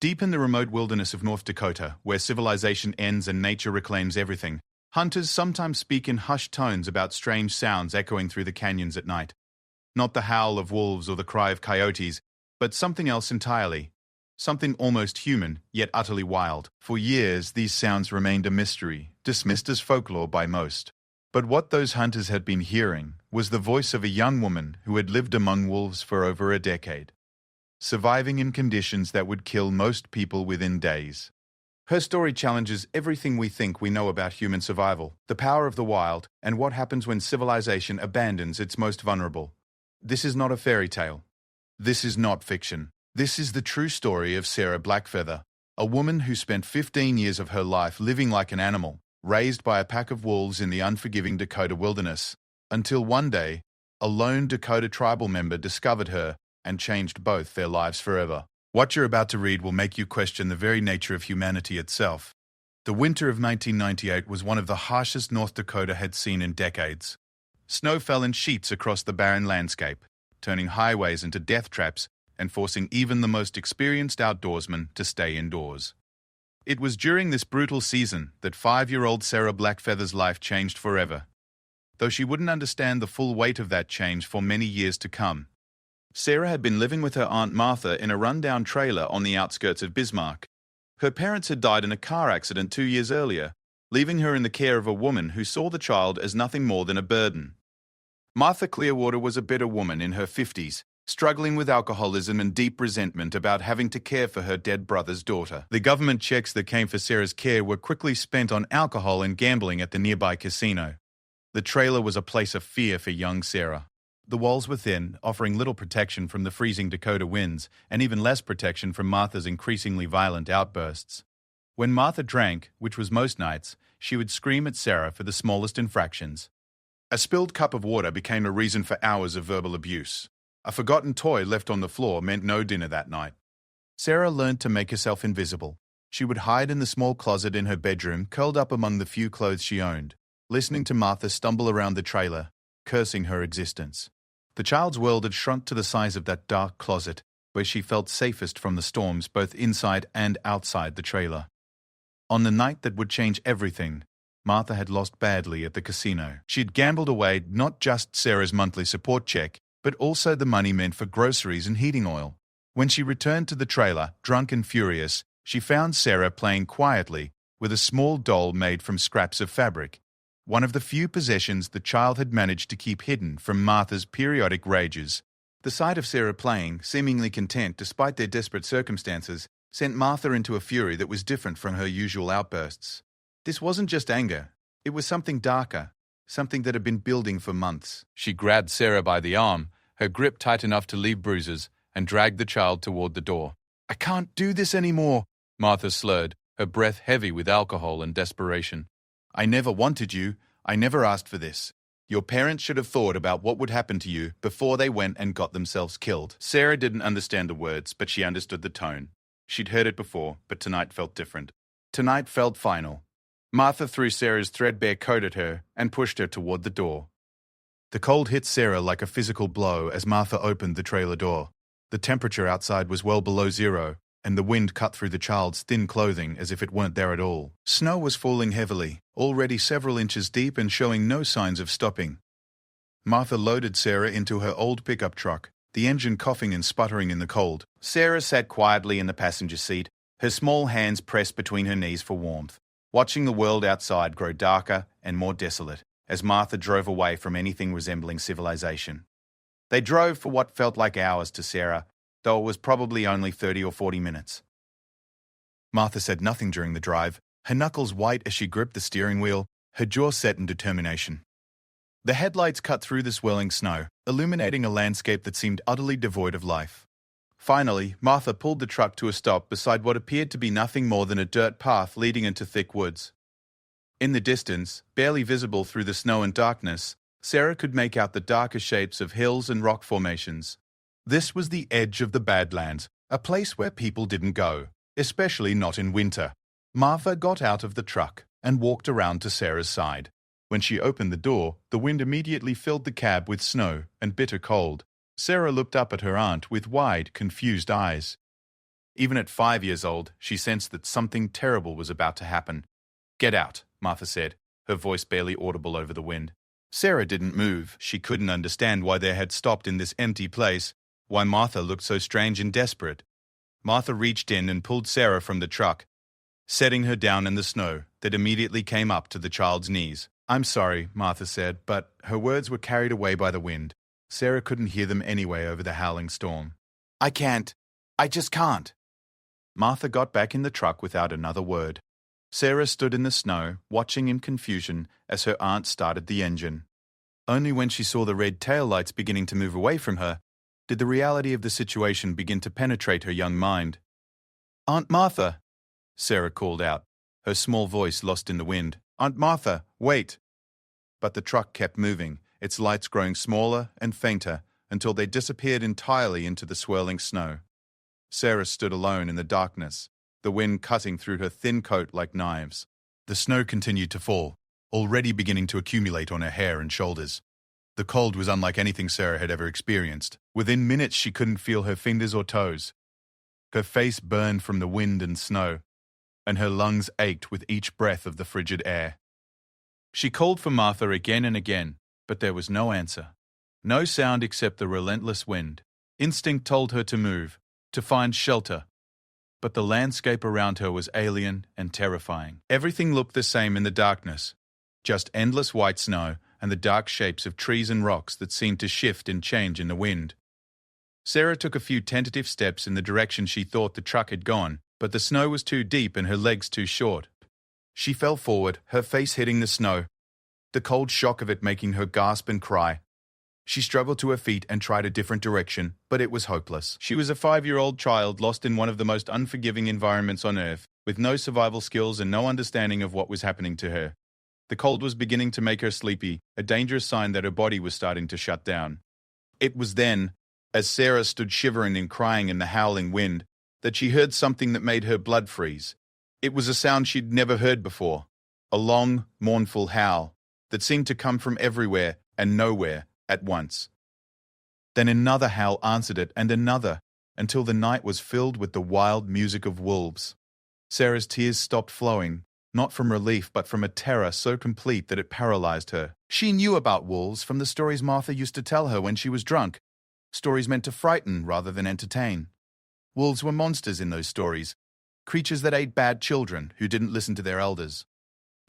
Deep in the remote wilderness of North Dakota, where civilization ends and nature reclaims everything, hunters sometimes speak in hushed tones about strange sounds echoing through the canyons at night. Not the howl of wolves or the cry of coyotes, but something else entirely. Something almost human, yet utterly wild. For years, these sounds remained a mystery, dismissed as folklore by most. But what those hunters had been hearing was the voice of a young woman who had lived among wolves for over a decade, surviving in conditions that would kill most people within days. Her story challenges everything we think we know about human survival, the power of the wild, and what happens when civilization abandons its most vulnerable. This is not a fairy tale. This is not fiction. This is the true story of Sarah Blackfeather, a woman who spent 15 years of her life living like an animal, raised by a pack of wolves in the unforgiving Dakota wilderness, until one day, a lone Dakota tribal member discovered her and changed both their lives forever. What you're about to read will make you question the very nature of humanity itself. The winter of 1998 was one of the harshest North Dakota had seen in decades. Snow fell in sheets across the barren landscape, turning highways into death traps and forcing even the most experienced outdoorsmen to stay indoors. It was during this brutal season that 5-year-old Sarah Blackfeather's life changed forever, though she wouldn't understand the full weight of that change for many years to come. Sarah had been living with her Aunt Martha in a rundown trailer on the outskirts of Bismarck. Her parents had died in a car accident 2 years earlier, leaving her in the care of a woman who saw the child as nothing more than a burden. Martha Clearwater was a bitter woman in her 50s, struggling with alcoholism and deep resentment about having to care for her dead brother's daughter. The government checks that came for Sarah's care were quickly spent on alcohol and gambling at the nearby casino. The trailer was a place of fear for young Sarah. The walls were thin, offering little protection from the freezing Dakota winds, and even less protection from Martha's increasingly violent outbursts. When Martha drank, which was most nights, she would scream at Sarah for the smallest infractions. A spilled cup of water became a reason for hours of verbal abuse. A forgotten toy left on the floor meant no dinner that night. Sarah learned to make herself invisible. She would hide in the small closet in her bedroom, curled up among the few clothes she owned, listening to Martha stumble around the trailer, cursing her existence. The child's world had shrunk to the size of that dark closet, where she felt safest from the storms both inside and outside the trailer. On the night that would change everything, Martha had lost badly at the casino. She'd gambled away not just Sarah's monthly support check, but also the money meant for groceries and heating oil. When she returned to the trailer, drunk and furious, she found Sarah playing quietly with a small doll made from scraps of fabric, one of the few possessions the child had managed to keep hidden from Martha's periodic rages. The sight of Sarah playing, seemingly content despite their desperate circumstances, sent Martha into a fury that was different from her usual outbursts. This wasn't just anger. It was something darker, something that had been building for months. She grabbed Sarah by the arm, her grip tight enough to leave bruises, and dragged the child toward the door. "I can't do this anymore," Martha slurred, her breath heavy with alcohol and desperation. "I never wanted you. I never asked for this. Your parents should have thought about what would happen to you before they went and got themselves killed." Sarah didn't understand the words, but she understood the tone. She'd heard it before, but tonight felt different. Tonight felt final. Martha threw Sarah's threadbare coat at her and pushed her toward the door. The cold hit Sarah like a physical blow as Martha opened the trailer door. The temperature outside was well below zero, and the wind cut through the child's thin clothing as if it weren't there at all. Snow was falling heavily, already several inches deep and showing no signs of stopping. Martha loaded Sarah into her old pickup truck, the engine coughing and sputtering in the cold. Sarah sat quietly in the passenger seat, her small hands pressed between her knees for warmth, watching the world outside grow darker and more desolate as Martha drove away from anything resembling civilization. They drove for what felt like hours to Sarah, though it was probably only 30 or 40 minutes. Martha said nothing during the drive, her knuckles white as she gripped the steering wheel, her jaw set in determination. The headlights cut through the swirling snow, illuminating a landscape that seemed utterly devoid of life. Finally, Martha pulled the truck to a stop beside what appeared to be nothing more than a dirt path leading into thick woods. In the distance, barely visible through the snow and darkness, Sarah could make out the darker shapes of hills and rock formations. This was the edge of the Badlands, a place where people didn't go, especially not in winter. Martha got out of the truck and walked around to Sarah's side. When she opened the door, the wind immediately filled the cab with snow and bitter cold. Sarah looked up at her aunt with wide, confused eyes. Even at 5 years old, she sensed that something terrible was about to happen. "Get out," Martha said, her voice barely audible over the wind. Sarah didn't move. She couldn't understand why they had stopped in this empty place, why Martha looked so strange and desperate. Martha reached in and pulled Sarah from the truck, setting her down in the snow that immediately came up to the child's knees. "I'm sorry," Martha said, but her words were carried away by the wind. Sarah couldn't hear them anyway over the howling storm. "I can't. I just can't." Martha got back in the truck without another word. Sarah stood in the snow, watching in confusion as her aunt started the engine. Only when she saw the red taillights beginning to move away from her did the reality of the situation begin to penetrate her young mind. "Aunt Martha," Sarah called out, her small voice lost in the wind. "Aunt Martha, wait!" But the truck kept moving, its lights growing smaller and fainter until they disappeared entirely into the swirling snow. Sarah stood alone in the darkness, the wind cutting through her thin coat like knives. The snow continued to fall, already beginning to accumulate on her hair and shoulders. The cold was unlike anything Sarah had ever experienced. Within minutes, she couldn't feel her fingers or toes. Her face burned from the wind and snow, and her lungs ached with each breath of the frigid air. She called for Martha again and again, but there was no answer. No sound except the relentless wind. Instinct told her to move, to find shelter. But the landscape around her was alien and terrifying. Everything looked the same in the darkness, just endless white snow and the dark shapes of trees and rocks that seemed to shift and change in the wind. Sarah took a few tentative steps in the direction she thought the truck had gone, but the snow was too deep and her legs too short. She fell forward, her face hitting the snow, the cold shock of it making her gasp and cry. She struggled to her feet and tried a different direction, but it was hopeless. She was a 5-year-old child lost in one of the most unforgiving environments on Earth, with no survival skills and no understanding of what was happening to her. The cold was beginning to make her sleepy, a dangerous sign that her body was starting to shut down. It was then, as Sarah stood shivering and crying in the howling wind, that she heard something that made her blood freeze. It was a sound she'd never heard before, a long, mournful howl that seemed to come from everywhere and nowhere at once. Then another howl answered it, and another, until the night was filled with the wild music of wolves. Sarah's tears stopped flowing, not from relief but from a terror so complete that it paralyzed her. She knew about wolves from the stories Martha used to tell her when she was drunk, stories meant to frighten rather than entertain. Wolves were monsters in those stories, creatures that ate bad children who didn't listen to their elders.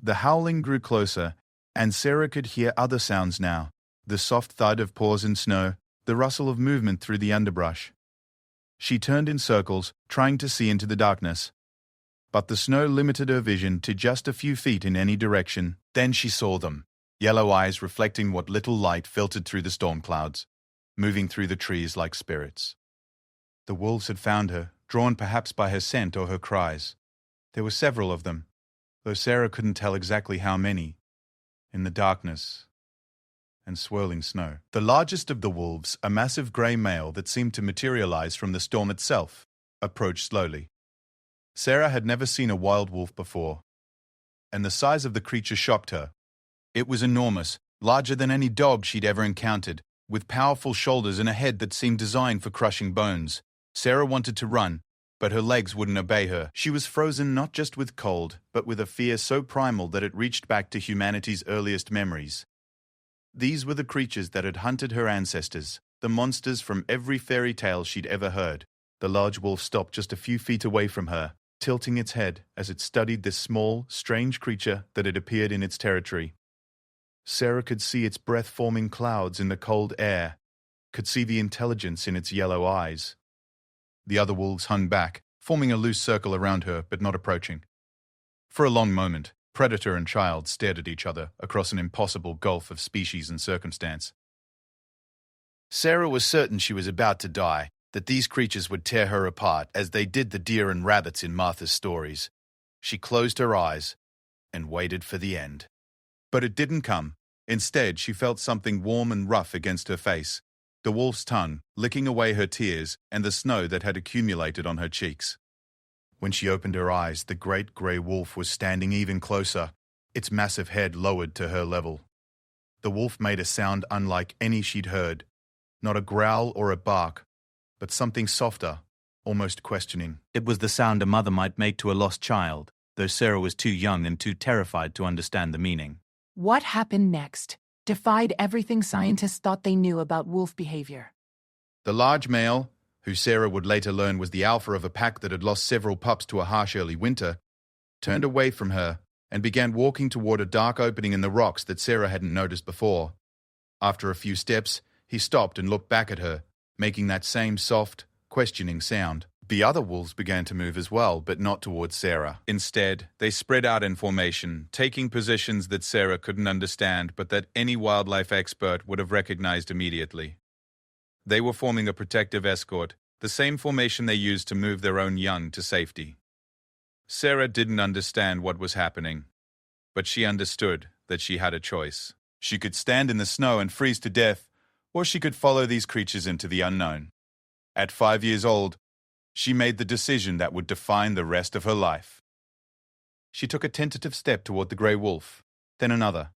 The howling grew closer, and Sarah could hear other sounds now, the soft thud of paws in snow, the rustle of movement through the underbrush. She turned in circles, trying to see into the darkness. But the snow limited her vision to just a few feet in any direction. Then she saw them, yellow eyes reflecting what little light filtered through the storm clouds, moving through the trees like spirits. The wolves had found her, drawn perhaps by her scent or her cries. There were several of them, though Sarah couldn't tell exactly how many, in the darkness and swirling snow. The largest of the wolves, a massive grey male that seemed to materialize from the storm itself, approached slowly. Sarah had never seen a wild wolf before, and the size of the creature shocked her. It was enormous, larger than any dog she'd ever encountered, with powerful shoulders and a head that seemed designed for crushing bones. Sarah wanted to run, but her legs wouldn't obey her. She was frozen not just with cold, but with a fear so primal that it reached back to humanity's earliest memories. These were the creatures that had hunted her ancestors, the monsters from every fairy tale she'd ever heard. The large wolf stopped just a few feet away from her, tilting its head as it studied this small, strange creature that had appeared in its territory. Sarah could see its breath-forming clouds in the cold air, could see the intelligence in its yellow eyes. The other wolves hung back, forming a loose circle around her but not approaching. For a long moment, predator and child stared at each other across an impossible gulf of species and circumstance. Sarah was certain she was about to die, that these creatures would tear her apart as they did the deer and rabbits in Martha's stories. She closed her eyes and waited for the end. But it didn't come. Instead, she felt something warm and rough against her face, the wolf's tongue licking away her tears and the snow that had accumulated on her cheeks. When she opened her eyes, the great grey wolf was standing even closer, its massive head lowered to her level. The wolf made a sound unlike any she'd heard, not a growl or a bark, but something softer, almost questioning. It was the sound a mother might make to a lost child, though Sarah was too young and too terrified to understand the meaning. What happened next defied everything scientists thought they knew about wolf behavior. The large male, who Sarah would later learn was the alpha of a pack that had lost several pups to a harsh early winter, turned away from her and began walking toward a dark opening in the rocks that Sarah hadn't noticed before. After a few steps, he stopped and looked back at her, making that same soft, questioning sound. The other wolves began to move as well, but not towards Sarah. Instead, they spread out in formation, taking positions that Sarah couldn't understand, but that any wildlife expert would have recognized immediately. They were forming a protective escort, the same formation they used to move their own young to safety. Sarah didn't understand what was happening, but she understood that she had a choice. She could stand in the snow and freeze to death, or she could follow these creatures into the unknown. At 5 years old, she made the decision that would define the rest of her life. She took a tentative step toward the grey wolf, then another.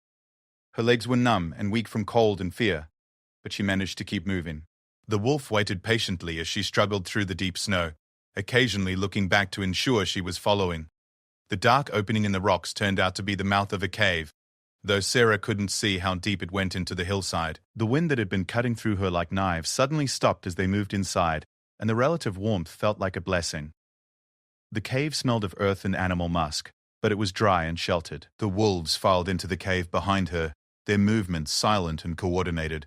Her legs were numb and weak from cold and fear, but she managed to keep moving. The wolf waited patiently as she struggled through the deep snow, occasionally looking back to ensure she was following. The dark opening in the rocks turned out to be the mouth of a cave, though Sarah couldn't see how deep it went into the hillside. The wind that had been cutting through her like knives suddenly stopped as they moved inside, and the relative warmth felt like a blessing. The cave smelled of earth and animal musk, but it was dry and sheltered. The wolves filed into the cave behind her, their movements silent and coordinated.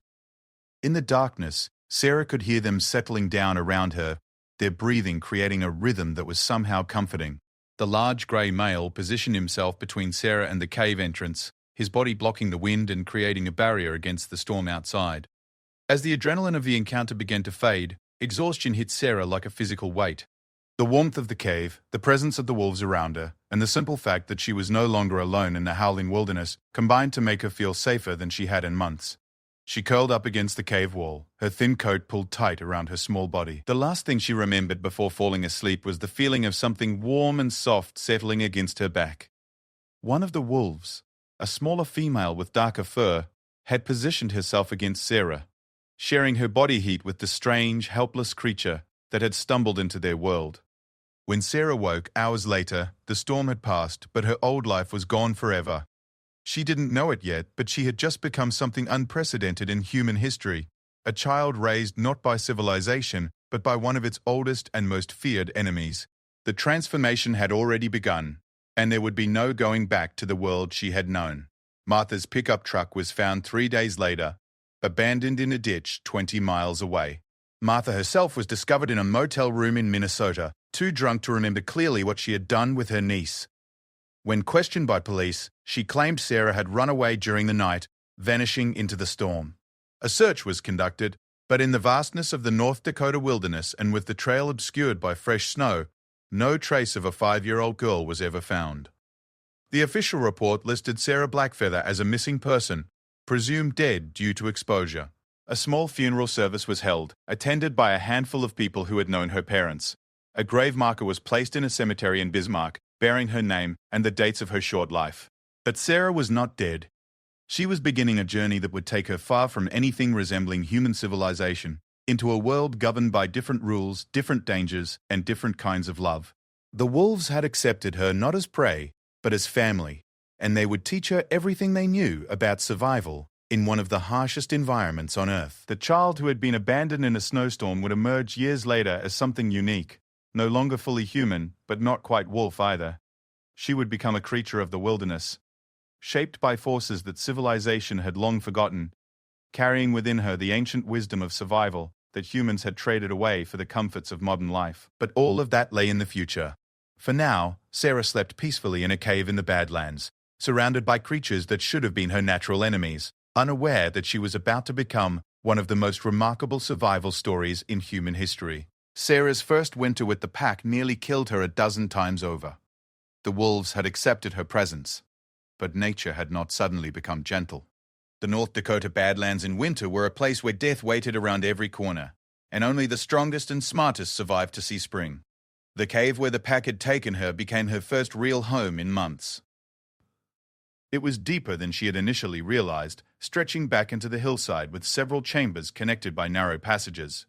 In the darkness, Sarah could hear them settling down around her, their breathing creating a rhythm that was somehow comforting. The large grey male positioned himself between Sarah and the cave entrance, his body blocking the wind and creating a barrier against the storm outside. As the adrenaline of the encounter began to fade, exhaustion hit Sarah like a physical weight. The warmth of the cave, the presence of the wolves around her, and the simple fact that she was no longer alone in the howling wilderness combined to make her feel safer than she had in months. She curled up against the cave wall, her thin coat pulled tight around her small body. The last thing she remembered before falling asleep was the feeling of something warm and soft settling against her back. One of the wolves, a smaller female with darker fur, had positioned herself against Sarah, sharing her body heat with the strange, helpless creature that had stumbled into their world. When Sarah woke hours later, the storm had passed, but her old life was gone forever. She didn't know it yet, but she had just become something unprecedented in human history, a child raised not by civilization, but by one of its oldest and most feared enemies. The transformation had already begun, and there would be no going back to the world she had known. Martha's pickup truck was found 3 days later, abandoned in a ditch 20 miles away. Martha herself was discovered in a motel room in Minnesota, too drunk to remember clearly what she had done with her niece. When questioned by police, she claimed Sarah had run away during the night, vanishing into the storm. A search was conducted, but in the vastness of the North Dakota wilderness and with the trail obscured by fresh snow, no trace of a 5-year-old girl was ever found. The official report listed Sarah Blackfeather as a missing person, presumed dead due to exposure. A small funeral service was held, attended by a handful of people who had known her parents. A grave marker was placed in a cemetery in Bismarck, bearing her name and the dates of her short life. But Sarah was not dead. She was beginning a journey that would take her far from anything resembling human civilization, into a world governed by different rules, different dangers, and different kinds of love. The wolves had accepted her not as prey, but as family, and they would teach her everything they knew about survival in one of the harshest environments on Earth. The child who had been abandoned in a snowstorm would emerge years later as something unique, no longer fully human, but not quite wolf either. She would become a creature of the wilderness, shaped by forces that civilization had long forgotten, carrying within her the ancient wisdom of survival that humans had traded away for the comforts of modern life. But all of that lay in the future. For now, Sarah slept peacefully in a cave in the Badlands, surrounded by creatures that should have been her natural enemies, unaware that she was about to become one of the most remarkable survival stories in human history. Sarah's first winter with the pack nearly killed her a dozen times over. The wolves had accepted her presence, but nature had not suddenly become gentle. The North Dakota Badlands in winter were a place where death waited around every corner, and only the strongest and smartest survived to see spring. The cave where the pack had taken her became her first real home in months. It was deeper than she had initially realized, stretching back into the hillside with several chambers connected by narrow passages.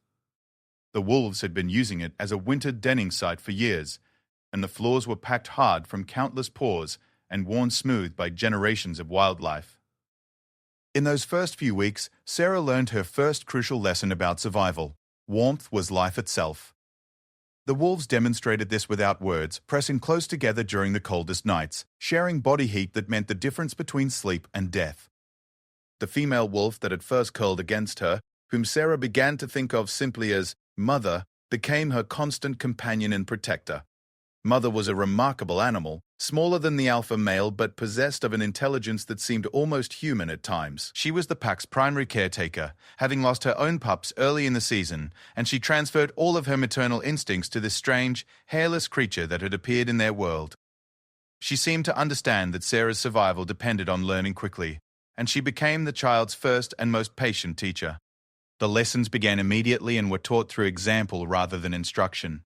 The wolves had been using it as a winter denning site for years, and the floors were packed hard from countless paws and worn smooth by generations of wildlife. In those first few weeks, Sarah learned her first crucial lesson about survival. Warmth was life itself. The wolves demonstrated this without words, pressing close together during the coldest nights, sharing body heat that meant the difference between sleep and death. The female wolf that had first curled against her, whom Sarah began to think of simply as Mother, became her constant companion and protector. Mother was a remarkable animal, smaller than the alpha male but possessed of an intelligence that seemed almost human at times. She was the pack's primary caretaker, having lost her own pups early in the season, and she transferred all of her maternal instincts to this strange, hairless creature that had appeared in their world. She seemed to understand that Sarah's survival depended on learning quickly, and she became the child's first and most patient teacher. The lessons began immediately and were taught through example rather than instruction.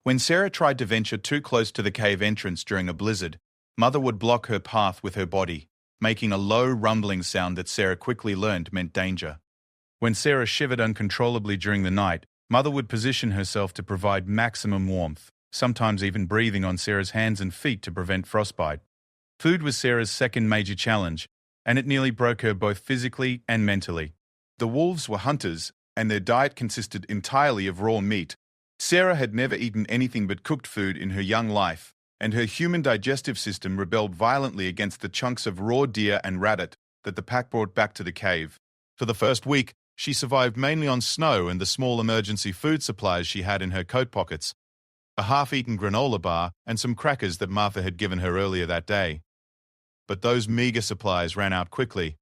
When Sarah tried to venture too close to the cave entrance during a blizzard, Mother would block her path with her body, making a low rumbling sound that Sarah quickly learned meant danger. When Sarah shivered uncontrollably during the night, Mother would position herself to provide maximum warmth, sometimes even breathing on Sarah's hands and feet to prevent frostbite. Food was Sarah's second major challenge, and it nearly broke her both physically and mentally. The wolves were hunters, and their diet consisted entirely of raw meat. Sarah had never eaten anything but cooked food in her young life, and her human digestive system rebelled violently against the chunks of raw deer and rabbit that the pack brought back to the cave. For the first week, she survived mainly on snow and the small emergency food supplies she had in her coat pockets, a half-eaten granola bar and some crackers that Martha had given her earlier that day. But those meager supplies ran out quickly,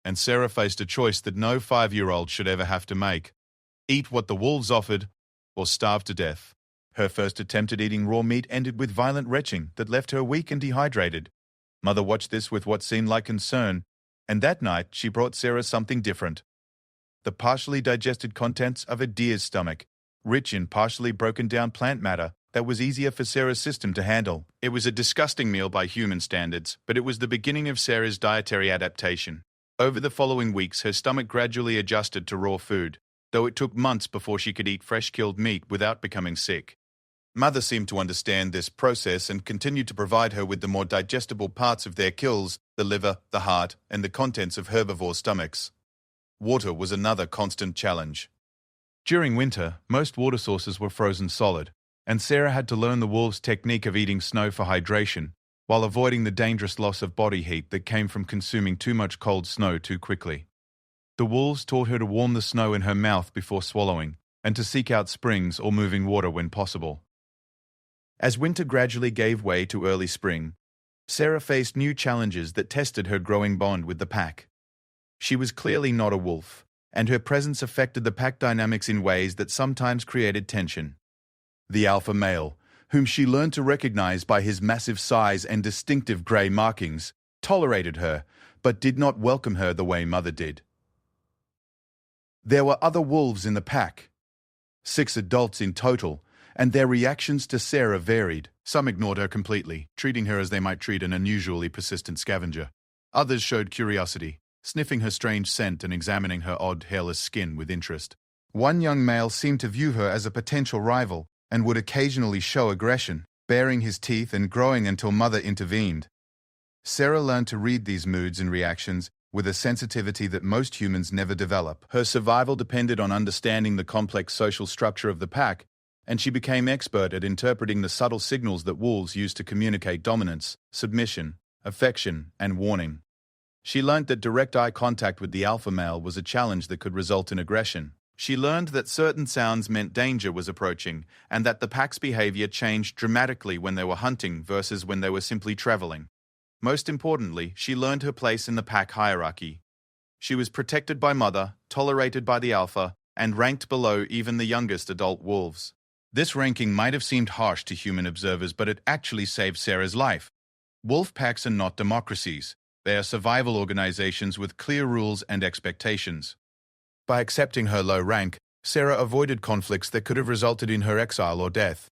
and Sarah faced a choice that no 5-year-old should ever have to make: eat what the wolves offered, or starve to death. Her first attempt at eating raw meat ended with violent retching that left her weak and dehydrated. Mother watched this with what seemed like concern, and that night she brought Sarah something different: the partially digested contents of a deer's stomach, rich in partially broken down plant matter that was easier for Sarah's system to handle. It was a disgusting meal by human standards, but it was the beginning of Sarah's dietary adaptation. Over the following weeks, her stomach gradually adjusted to raw food, though it took months before she could eat fresh killed meat without becoming sick. Mother seemed to understand this process and continued to provide her with the more digestible parts of their kills: the liver, the heart, and the contents of herbivore stomachs. Water was another constant challenge. During winter, most water sources were frozen solid, and Sarah had to learn the wolves' technique of eating snow for hydration, while avoiding the dangerous loss of body heat that came from consuming too much cold snow too quickly. The wolves taught her to warm the snow in her mouth before swallowing, and to seek out springs or moving water when possible. As winter gradually gave way to early spring, Sarah faced new challenges that tested her growing bond with the pack. She was clearly not a wolf, and her presence affected the pack dynamics in ways that sometimes created tension. The alpha male, whom she learned to recognize by his massive size and distinctive grey markings, tolerated her, but did not welcome her the way Mother did. There were other wolves in the pack, 6 adults in total, and their reactions to Sarah varied. Some ignored her completely, treating her as they might treat an unusually persistent scavenger. Others showed curiosity, sniffing her strange scent and examining her odd, hairless skin with interest. One young male seemed to view her as a potential rival and would occasionally show aggression, baring his teeth and growing until Mother intervened. Sarah learned to read these moods and reactions with a sensitivity that most humans never develop. Her survival depended on understanding the complex social structure of the pack, and she became expert at interpreting the subtle signals that wolves use to communicate dominance, submission, affection, and warning. She learned that direct eye contact with the alpha male was a challenge that could result in aggression. She learned that certain sounds meant danger was approaching, and that the pack's behavior changed dramatically when they were hunting versus when they were simply traveling. Most importantly, she learned her place in the pack hierarchy. She was protected by Mother, tolerated by the alpha, and ranked below even the youngest adult wolves. This ranking might have seemed harsh to human observers, but it actually saved Sarah's life. Wolf packs are not democracies. They are survival organizations with clear rules and expectations. By accepting her low rank, Sarah avoided conflicts that could have resulted in her exile or death.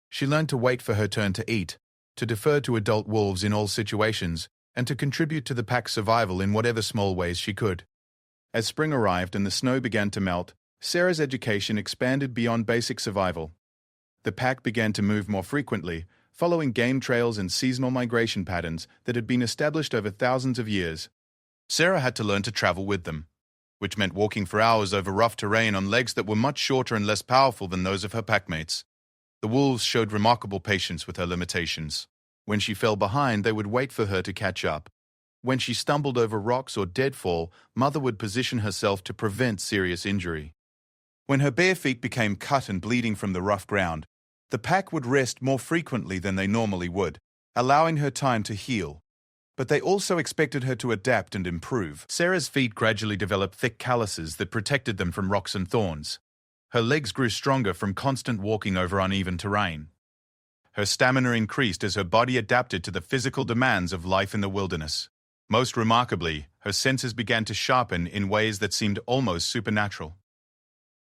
She learned to wait for her turn to eat, to defer to adult wolves in all situations, and to contribute to the pack's survival in whatever small ways she could. As spring arrived and the snow began to melt, Sarah's education expanded beyond basic survival. The pack began to move more frequently, following game trails and seasonal migration patterns that had been established over thousands of years. Sarah had to learn to travel with them, which meant walking for hours over rough terrain on legs that were much shorter and less powerful than those of her packmates. The wolves showed remarkable patience with her limitations. When she fell behind, they would wait for her to catch up. When she stumbled over rocks or deadfall, Mother would position herself to prevent serious injury. When her bare feet became cut and bleeding from the rough ground, the pack would rest more frequently than they normally would, allowing her time to heal. But they also expected her to adapt and improve. Sarah's feet gradually developed thick calluses that protected them from rocks and thorns. Her legs grew stronger from constant walking over uneven terrain. Her stamina increased as her body adapted to the physical demands of life in the wilderness. Most remarkably, her senses began to sharpen in ways that seemed almost supernatural.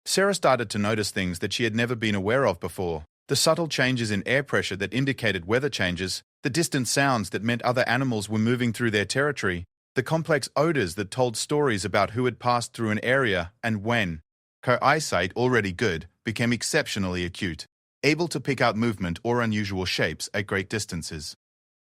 Sarah started to notice things that she had never been aware of before. The subtle changes in air pressure that indicated weather changes, the distant sounds that meant other animals were moving through their territory, the complex odors that told stories about who had passed through an area and when. Her eyesight, already good, became exceptionally acute, able to pick out movement or unusual shapes at great distances.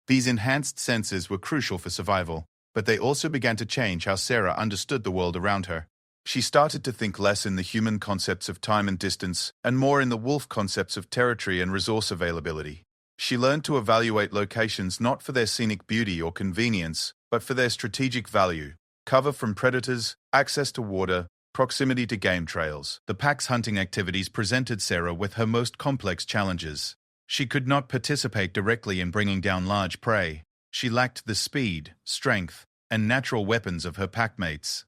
These enhanced senses were crucial for survival, but they also began to change how Sarah understood the world around her. She started to think less in the human concepts of time and distance, and more in the wolf concepts of territory and resource availability. She learned to evaluate locations not for their scenic beauty or convenience, but for their strategic value: cover from predators, access to water, proximity to game trails. The pack's hunting activities presented Sarah with her most complex challenges. She could not participate directly in bringing down large prey. She lacked the speed, strength, and natural weapons of her packmates.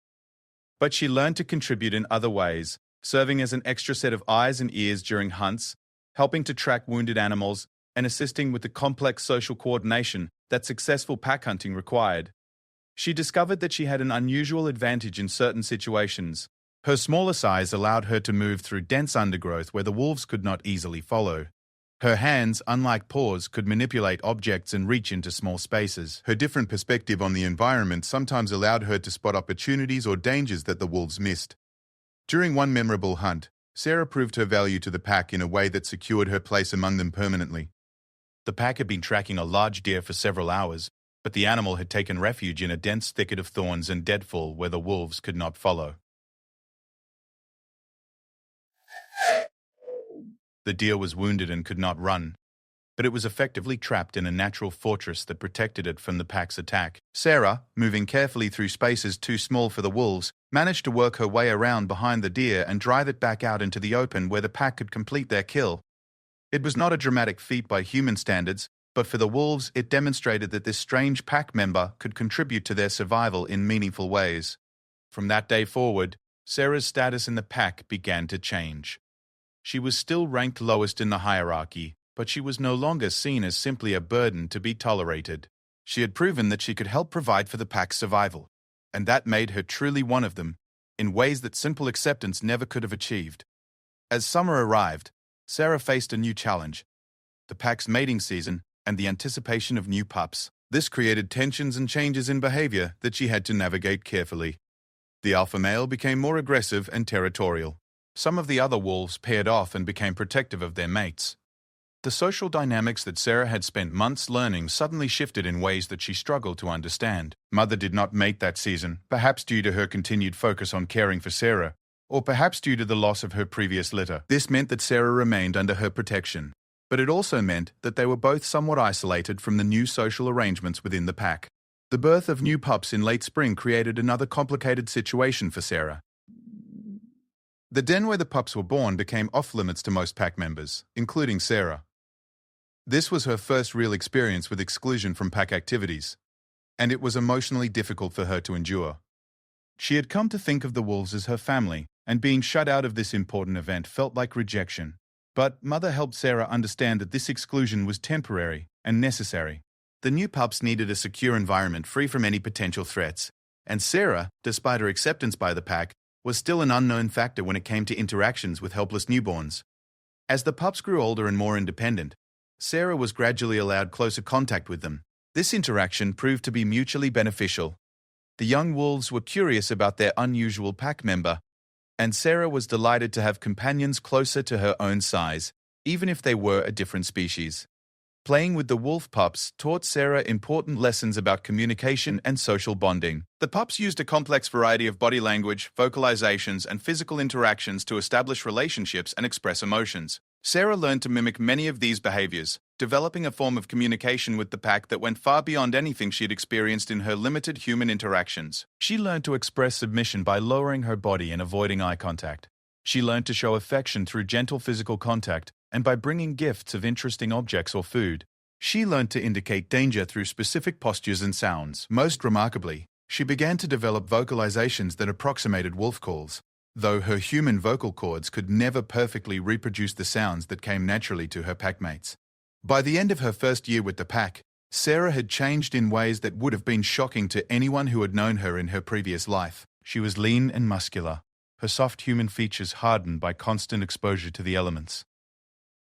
But she learned to contribute in other ways, serving as an extra set of eyes and ears during hunts, helping to track wounded animals, and assisting with the complex social coordination that successful pack hunting required. She discovered that she had an unusual advantage in certain situations. Her smaller size allowed her to move through dense undergrowth where the wolves could not easily follow. Her hands, unlike paws, could manipulate objects and reach into small spaces. Her different perspective on the environment sometimes allowed her to spot opportunities or dangers that the wolves missed. During one memorable hunt, Sarah proved her value to the pack in a way that secured her place among them permanently. The pack had been tracking a large deer for several hours, but the animal had taken refuge in a dense thicket of thorns and deadfall where the wolves could not follow. The deer was wounded and could not run, but it was effectively trapped in a natural fortress that protected it from the pack's attack. Sarah, moving carefully through spaces too small for the wolves, managed to work her way around behind the deer and drive it back out into the open where the pack could complete their kill. It was not a dramatic feat by human standards, but for the wolves it demonstrated that this strange pack member could contribute to their survival in meaningful ways. From that day forward, Sarah's status in the pack began to change. She was still ranked lowest in the hierarchy, but she was no longer seen as simply a burden to be tolerated. She had proven that she could help provide for the pack's survival, and that made her truly one of them, in ways that simple acceptance never could have achieved. As summer arrived, Sarah faced a new challenge: the pack's mating season and the anticipation of new pups. This created tensions and changes in behavior that she had to navigate carefully. The alpha male became more aggressive and territorial. Some of the other wolves paired off and became protective of their mates. The social dynamics that Sarah had spent months learning suddenly shifted in ways that she struggled to understand. Mother did not mate that season, perhaps due to her continued focus on caring for Sarah, or perhaps due to the loss of her previous litter. This meant that Sarah remained under her protection, but it also meant that they were both somewhat isolated from the new social arrangements within the pack. The birth of new pups in late spring created another complicated situation for Sarah. The den where the pups were born became off-limits to most pack members, including Sarah. This was her first real experience with exclusion from pack activities, and it was emotionally difficult for her to endure. She had come to think of the wolves as her family, and being shut out of this important event felt like rejection. But Mother helped Sarah understand that this exclusion was temporary and necessary. The new pups needed a secure environment free from any potential threats, and Sarah, despite her acceptance by the pack, was still an unknown factor when it came to interactions with helpless newborns. As the pups grew older and more independent, Sarah was gradually allowed closer contact with them. This interaction proved to be mutually beneficial. The young wolves were curious about their unusual pack member, And Sarah was delighted to have companions closer to her own size, even if they were a different species. Playing with the wolf pups taught Sarah important lessons about communication and social bonding. The pups used a complex variety of body language, vocalizations, and physical interactions to establish relationships and express emotions. Sarah learned to mimic many of these behaviors, developing a form of communication with the pack that went far beyond anything she had experienced in her limited human interactions. She learned to express submission by lowering her body and avoiding eye contact. She learned to show affection through gentle physical contact and by bringing gifts of interesting objects or food. She learned to indicate danger through specific postures and sounds. Most remarkably, she began to develop vocalizations that approximated wolf calls, though her human vocal cords could never perfectly reproduce the sounds that came naturally to her packmates. By the end of her first year with the pack, Sarah had changed in ways that would have been shocking to anyone who had known her in her previous life. She was lean and muscular, her soft human features hardened by constant exposure to the elements.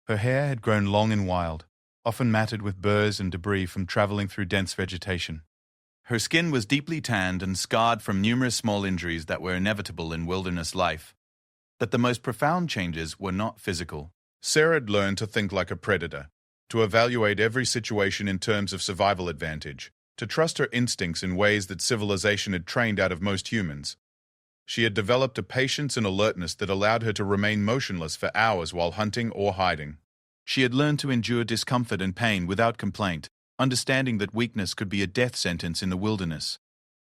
Her hair had grown long and wild, often matted with burrs and debris from traveling through dense vegetation. Her skin was deeply tanned and scarred from numerous small injuries that were inevitable in wilderness life. But the most profound changes were not physical. Sarah had learned to think like a predator, to evaluate every situation in terms of survival advantage, to trust her instincts in ways that civilization had trained out of most humans. She had developed a patience and alertness that allowed her to remain motionless for hours while hunting or hiding. She had learned to endure discomfort and pain without complaint, understanding that weakness could be a death sentence in the wilderness.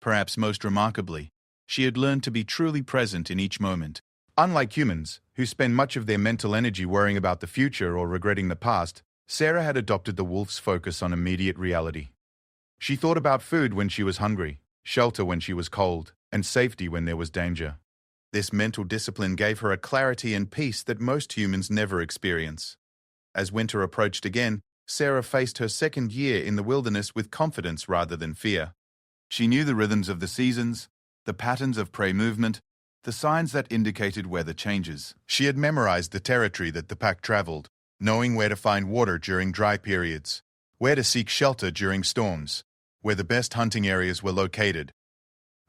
Perhaps most remarkably, she had learned to be truly present in each moment. Unlike humans, who spend much of their mental energy worrying about the future or regretting the past, Sarah had adopted the wolf's focus on immediate reality. She thought about food when she was hungry, shelter when she was cold, and safety when there was danger. This mental discipline gave her a clarity and peace that most humans never experience. As winter approached again, Sarah faced her second year in the wilderness with confidence rather than fear. She knew the rhythms of the seasons, the patterns of prey movement, the signs that indicated weather changes. She had memorized the territory that the pack traveled, knowing where to find water during dry periods, where to seek shelter during storms, where the best hunting areas were located.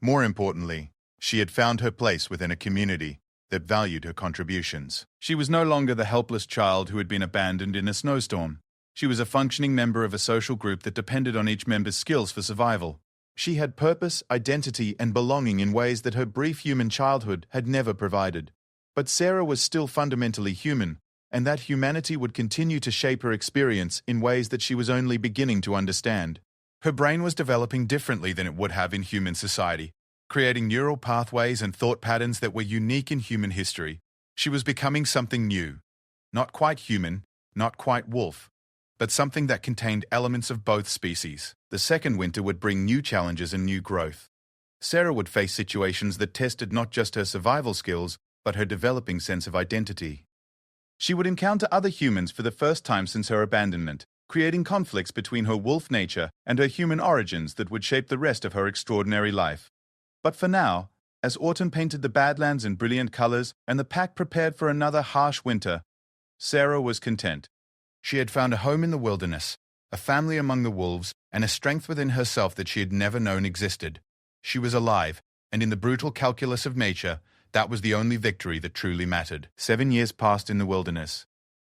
More importantly, she had found her place within a community that valued her contributions. She was no longer the helpless child who had been abandoned in a snowstorm. She was a functioning member of a social group that depended on each member's skills for survival. She had purpose, identity, and belonging in ways that her brief human childhood had never provided. But Sarah was still fundamentally human, and that humanity would continue to shape her experience in ways that she was only beginning to understand. Her brain was developing differently than it would have in human society, creating neural pathways and thought patterns that were unique in human history. She was becoming something new. Not quite human, not quite wolf, but something that contained elements of both species. The second winter would bring new challenges and new growth. Sarah would face situations that tested not just her survival skills, but her developing sense of identity. She would encounter other humans for the first time since her abandonment, creating conflicts between her wolf nature and her human origins that would shape the rest of her extraordinary life. But for now, as autumn painted the Badlands in brilliant colors and the pack prepared for another harsh winter, Sarah was content. She had found a home in the wilderness, a family among the wolves, and a strength within herself that she had never known existed. She was alive, and in the brutal calculus of nature, that was the only victory that truly mattered. 7 years passed in the wilderness,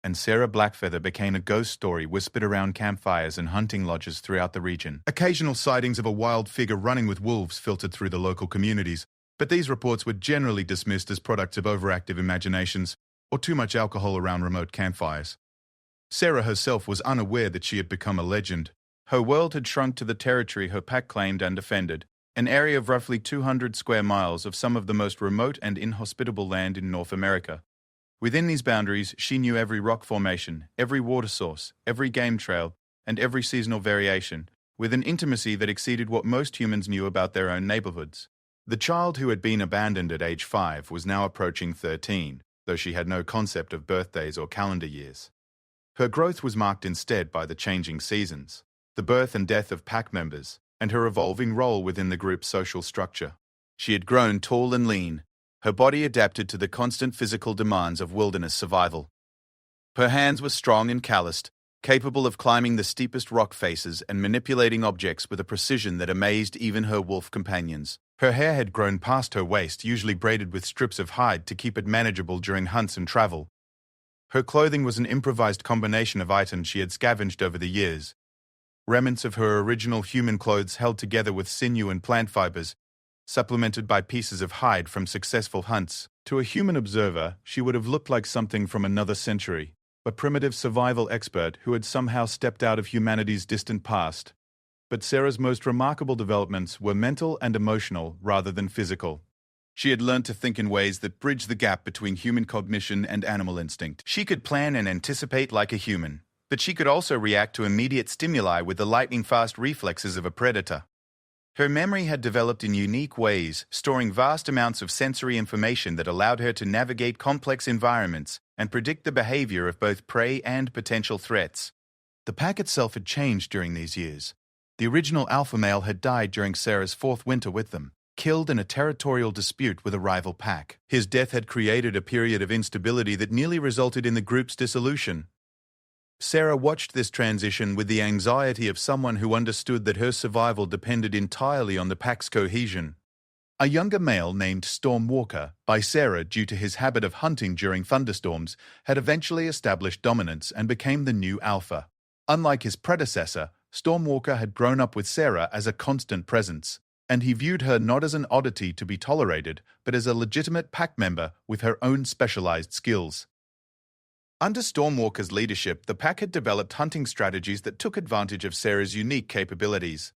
and Sarah Blackfeather became a ghost story whispered around campfires and hunting lodges throughout the region. Occasional sightings of a wild figure running with wolves filtered through the local communities, but these reports were generally dismissed as products of overactive imaginations or too much alcohol around remote campfires. Sarah herself was unaware that she had become a legend. Her world had shrunk to the territory her pack claimed and defended, an area of roughly 200 square miles of some of the most remote and inhospitable land in North America. Within these boundaries, she knew every rock formation, every water source, every game trail, and every seasonal variation, with an intimacy that exceeded what most humans knew about their own neighborhoods. The child who had been abandoned at age 5 was now approaching 13, though she had no concept of birthdays or calendar years. Her growth was marked instead by the changing seasons, the birth and death of pack members, and her evolving role within the group's social structure. She had grown tall and lean, her body adapted to the constant physical demands of wilderness survival. Her hands were strong and calloused, capable of climbing the steepest rock faces and manipulating objects with a precision that amazed even her wolf companions. Her hair had grown past her waist, usually braided with strips of hide to keep it manageable during hunts and travel. Her clothing was an improvised combination of items she had scavenged over the years. Remnants of her original human clothes held together with sinew and plant fibers, supplemented by pieces of hide from successful hunts. To a human observer, she would have looked like something from another century, a primitive survival expert who had somehow stepped out of humanity's distant past. But Sarah's most remarkable developments were mental and emotional rather than physical. She had learned to think in ways that bridged the gap between human cognition and animal instinct. She could plan and anticipate like a human, but she could also react to immediate stimuli with the lightning-fast reflexes of a predator. Her memory had developed in unique ways, storing vast amounts of sensory information that allowed her to navigate complex environments and predict the behavior of both prey and potential threats. The pack itself had changed during these years. The original alpha male had died during Sarah's fourth winter with them, killed in a territorial dispute with a rival pack. His death had created a period of instability that nearly resulted in the group's dissolution. Sarah watched this transition with the anxiety of someone who understood that her survival depended entirely on the pack's cohesion. A younger male named Stormwalker, by Sarah due to his habit of hunting during thunderstorms, had eventually established dominance and became the new alpha. Unlike his predecessor, Stormwalker had grown up with Sarah as a constant presence, and he viewed her not as an oddity to be tolerated, but as a legitimate pack member with her own specialized skills. Under Stormwalker's leadership, the pack had developed hunting strategies that took advantage of Sarah's unique capabilities.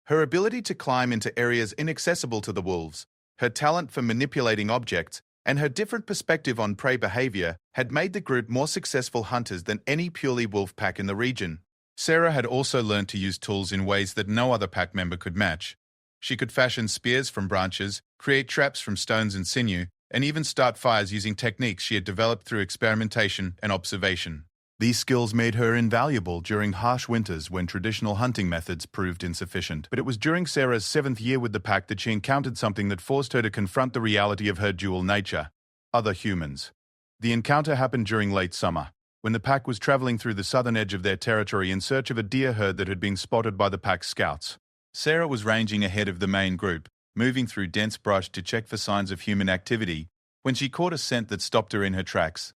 Her ability to climb into areas inaccessible to the wolves, her talent for manipulating objects, and her different perspective on prey behavior had made the group more successful hunters than any purely wolf pack in the region. Sarah had also learned to use tools in ways that no other pack member could match. She could fashion spears from branches, create traps from stones and sinew, and even start fires using techniques she had developed through experimentation and observation. These skills made her invaluable during harsh winters when traditional hunting methods proved insufficient. But it was during Sarah's 7th year with the pack that she encountered something that forced her to confront the reality of her dual nature: other humans. The encounter happened during late summer, when the pack was traveling through the southern edge of their territory in search of a deer herd that had been spotted by the pack's scouts. Sarah was ranging ahead of the main group, moving through dense brush to check for signs of human activity, when she caught a scent that stopped her in her tracks.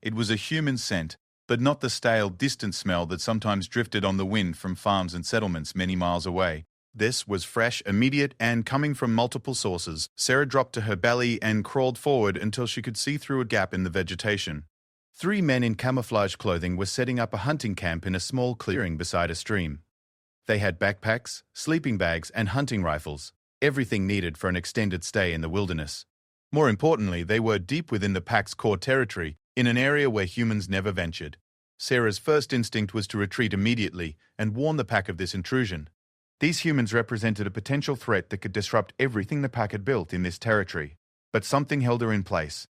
It was a human scent, but not the stale, distant smell that sometimes drifted on the wind from farms and settlements many miles away. This was fresh, immediate, and coming from multiple sources. Sarah dropped to her belly and crawled forward until she could see through a gap in the vegetation. 3 men in camouflage clothing were setting up a hunting camp in a small clearing beside a stream. They had backpacks, sleeping bags, and hunting rifles, everything needed for an extended stay in the wilderness. More importantly, they were deep within the pack's core territory, in an area where humans never ventured. Sarah's first instinct was to retreat immediately and warn the pack of this intrusion. These humans represented a potential threat that could disrupt everything the pack had built in this territory. But something held her in place.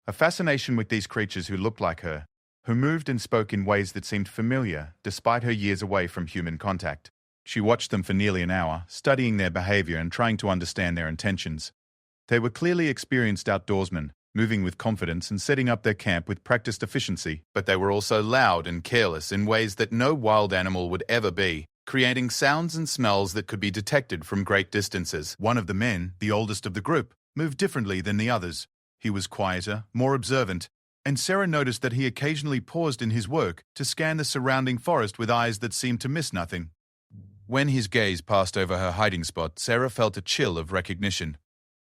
A fascination with these creatures who looked like her, who moved and spoke in ways that seemed familiar despite her years away from human contact. She watched them for nearly an hour, studying their behavior and trying to understand their intentions. They were clearly experienced outdoorsmen, moving with confidence and setting up their camp with practiced efficiency, but they were also loud and careless in ways that no wild animal would ever be, creating sounds and smells that could be detected from great distances. One of the men, the oldest of the group, moved differently than the others. He was quieter, more observant, and Sarah noticed that he occasionally paused in his work to scan the surrounding forest with eyes that seemed to miss nothing. When his gaze passed over her hiding spot, Sarah felt a chill of recognition.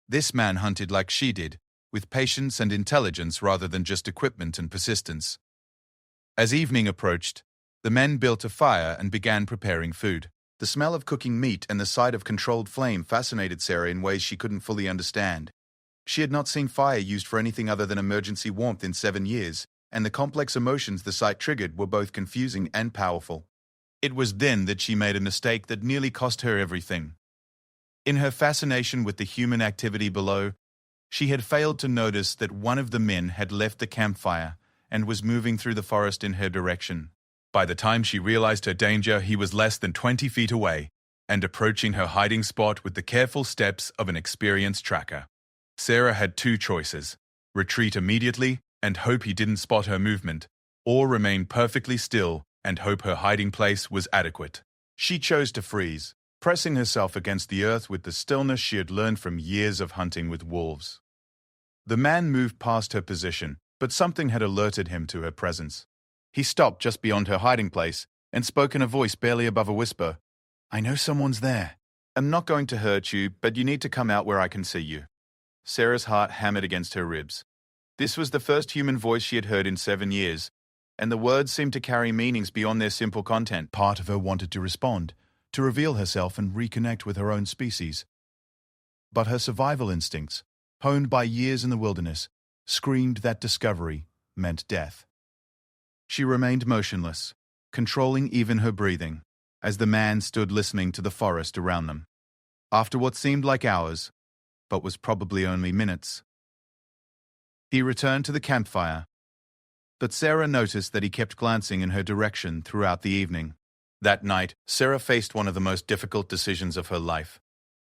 This man hunted like she did, with patience and intelligence rather than just equipment and persistence. As evening approached, the men built a fire and began preparing food. The smell of cooking meat and the sight of controlled flame fascinated Sarah in ways she couldn't fully understand. She had not seen fire used for anything other than emergency warmth in 7 years, and the complex emotions the sight triggered were both confusing and powerful. It was then that she made a mistake that nearly cost her everything. In her fascination with the human activity below, she had failed to notice that one of the men had left the campfire and was moving through the forest in her direction. By the time she realized her danger, he was less than 20 feet away and approaching her hiding spot with the careful steps of an experienced tracker. Sarah had 2 choices: retreat immediately and hope he didn't spot her movement, or remain perfectly still and hope her hiding place was adequate. She chose to freeze, pressing herself against the earth with the stillness she had learned from years of hunting with wolves. The man moved past her position, but something had alerted him to her presence. He stopped just beyond her hiding place and spoke in a voice barely above a whisper. "I know someone's there. I'm not going to hurt you, but you need to come out where I can see you." Sarah's heart hammered against her ribs. This was the first human voice she had heard in 7 years, and the words seemed to carry meanings beyond their simple content. Part of her wanted to respond, to reveal herself and reconnect with her own species. But her survival instincts, honed by years in the wilderness, screamed that discovery meant death. She remained motionless, controlling even her breathing, as the man stood listening to the forest around them. After what seemed like hours, but was probably only minutes, he returned to the campfire. But Sarah noticed that he kept glancing in her direction throughout the evening. That night, Sarah faced one of the most difficult decisions of her life.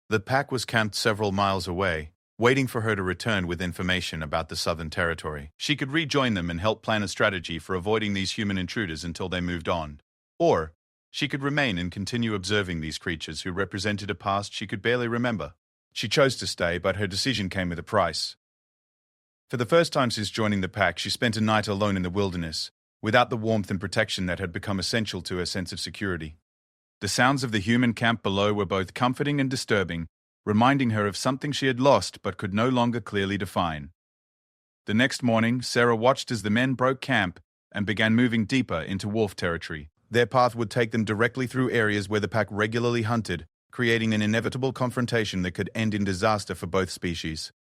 The pack was camped several miles away, waiting for her to return with information about the Southern Territory. She could rejoin them and help plan a strategy for avoiding these human intruders until they moved on. Or she could remain and continue observing these creatures who represented a past she could barely remember. She chose to stay, but her decision came with a price. For the first time since joining the pack, she spent a night alone in the wilderness, without the warmth and protection that had become essential to her sense of security. The sounds of the human camp below were both comforting and disturbing, reminding her of something she had lost but could no longer clearly define. The next morning, Sarah watched as the men broke camp and began moving deeper into wolf territory. Their path would take them directly through areas where the pack regularly hunted, creating an inevitable confrontation that could end in disaster for both species.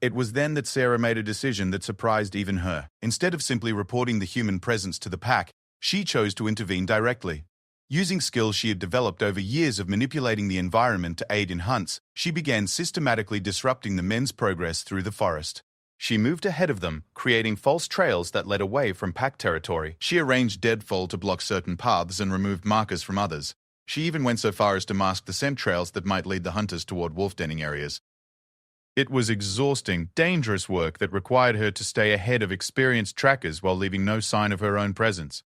It was then that Sarah made a decision that surprised even her. Instead of simply reporting the human presence to the pack, she chose to intervene directly. Using skills she had developed over years of manipulating the environment to aid in hunts, she began systematically disrupting the men's progress through the forest. She moved ahead of them, creating false trails that led away from pack territory. She arranged deadfall to block certain paths and removed markers from others. She even went so far as to mask the scent trails that might lead the hunters toward wolf denning areas. It was exhausting, dangerous work that required her to stay ahead of experienced trackers while leaving no sign of her own presence.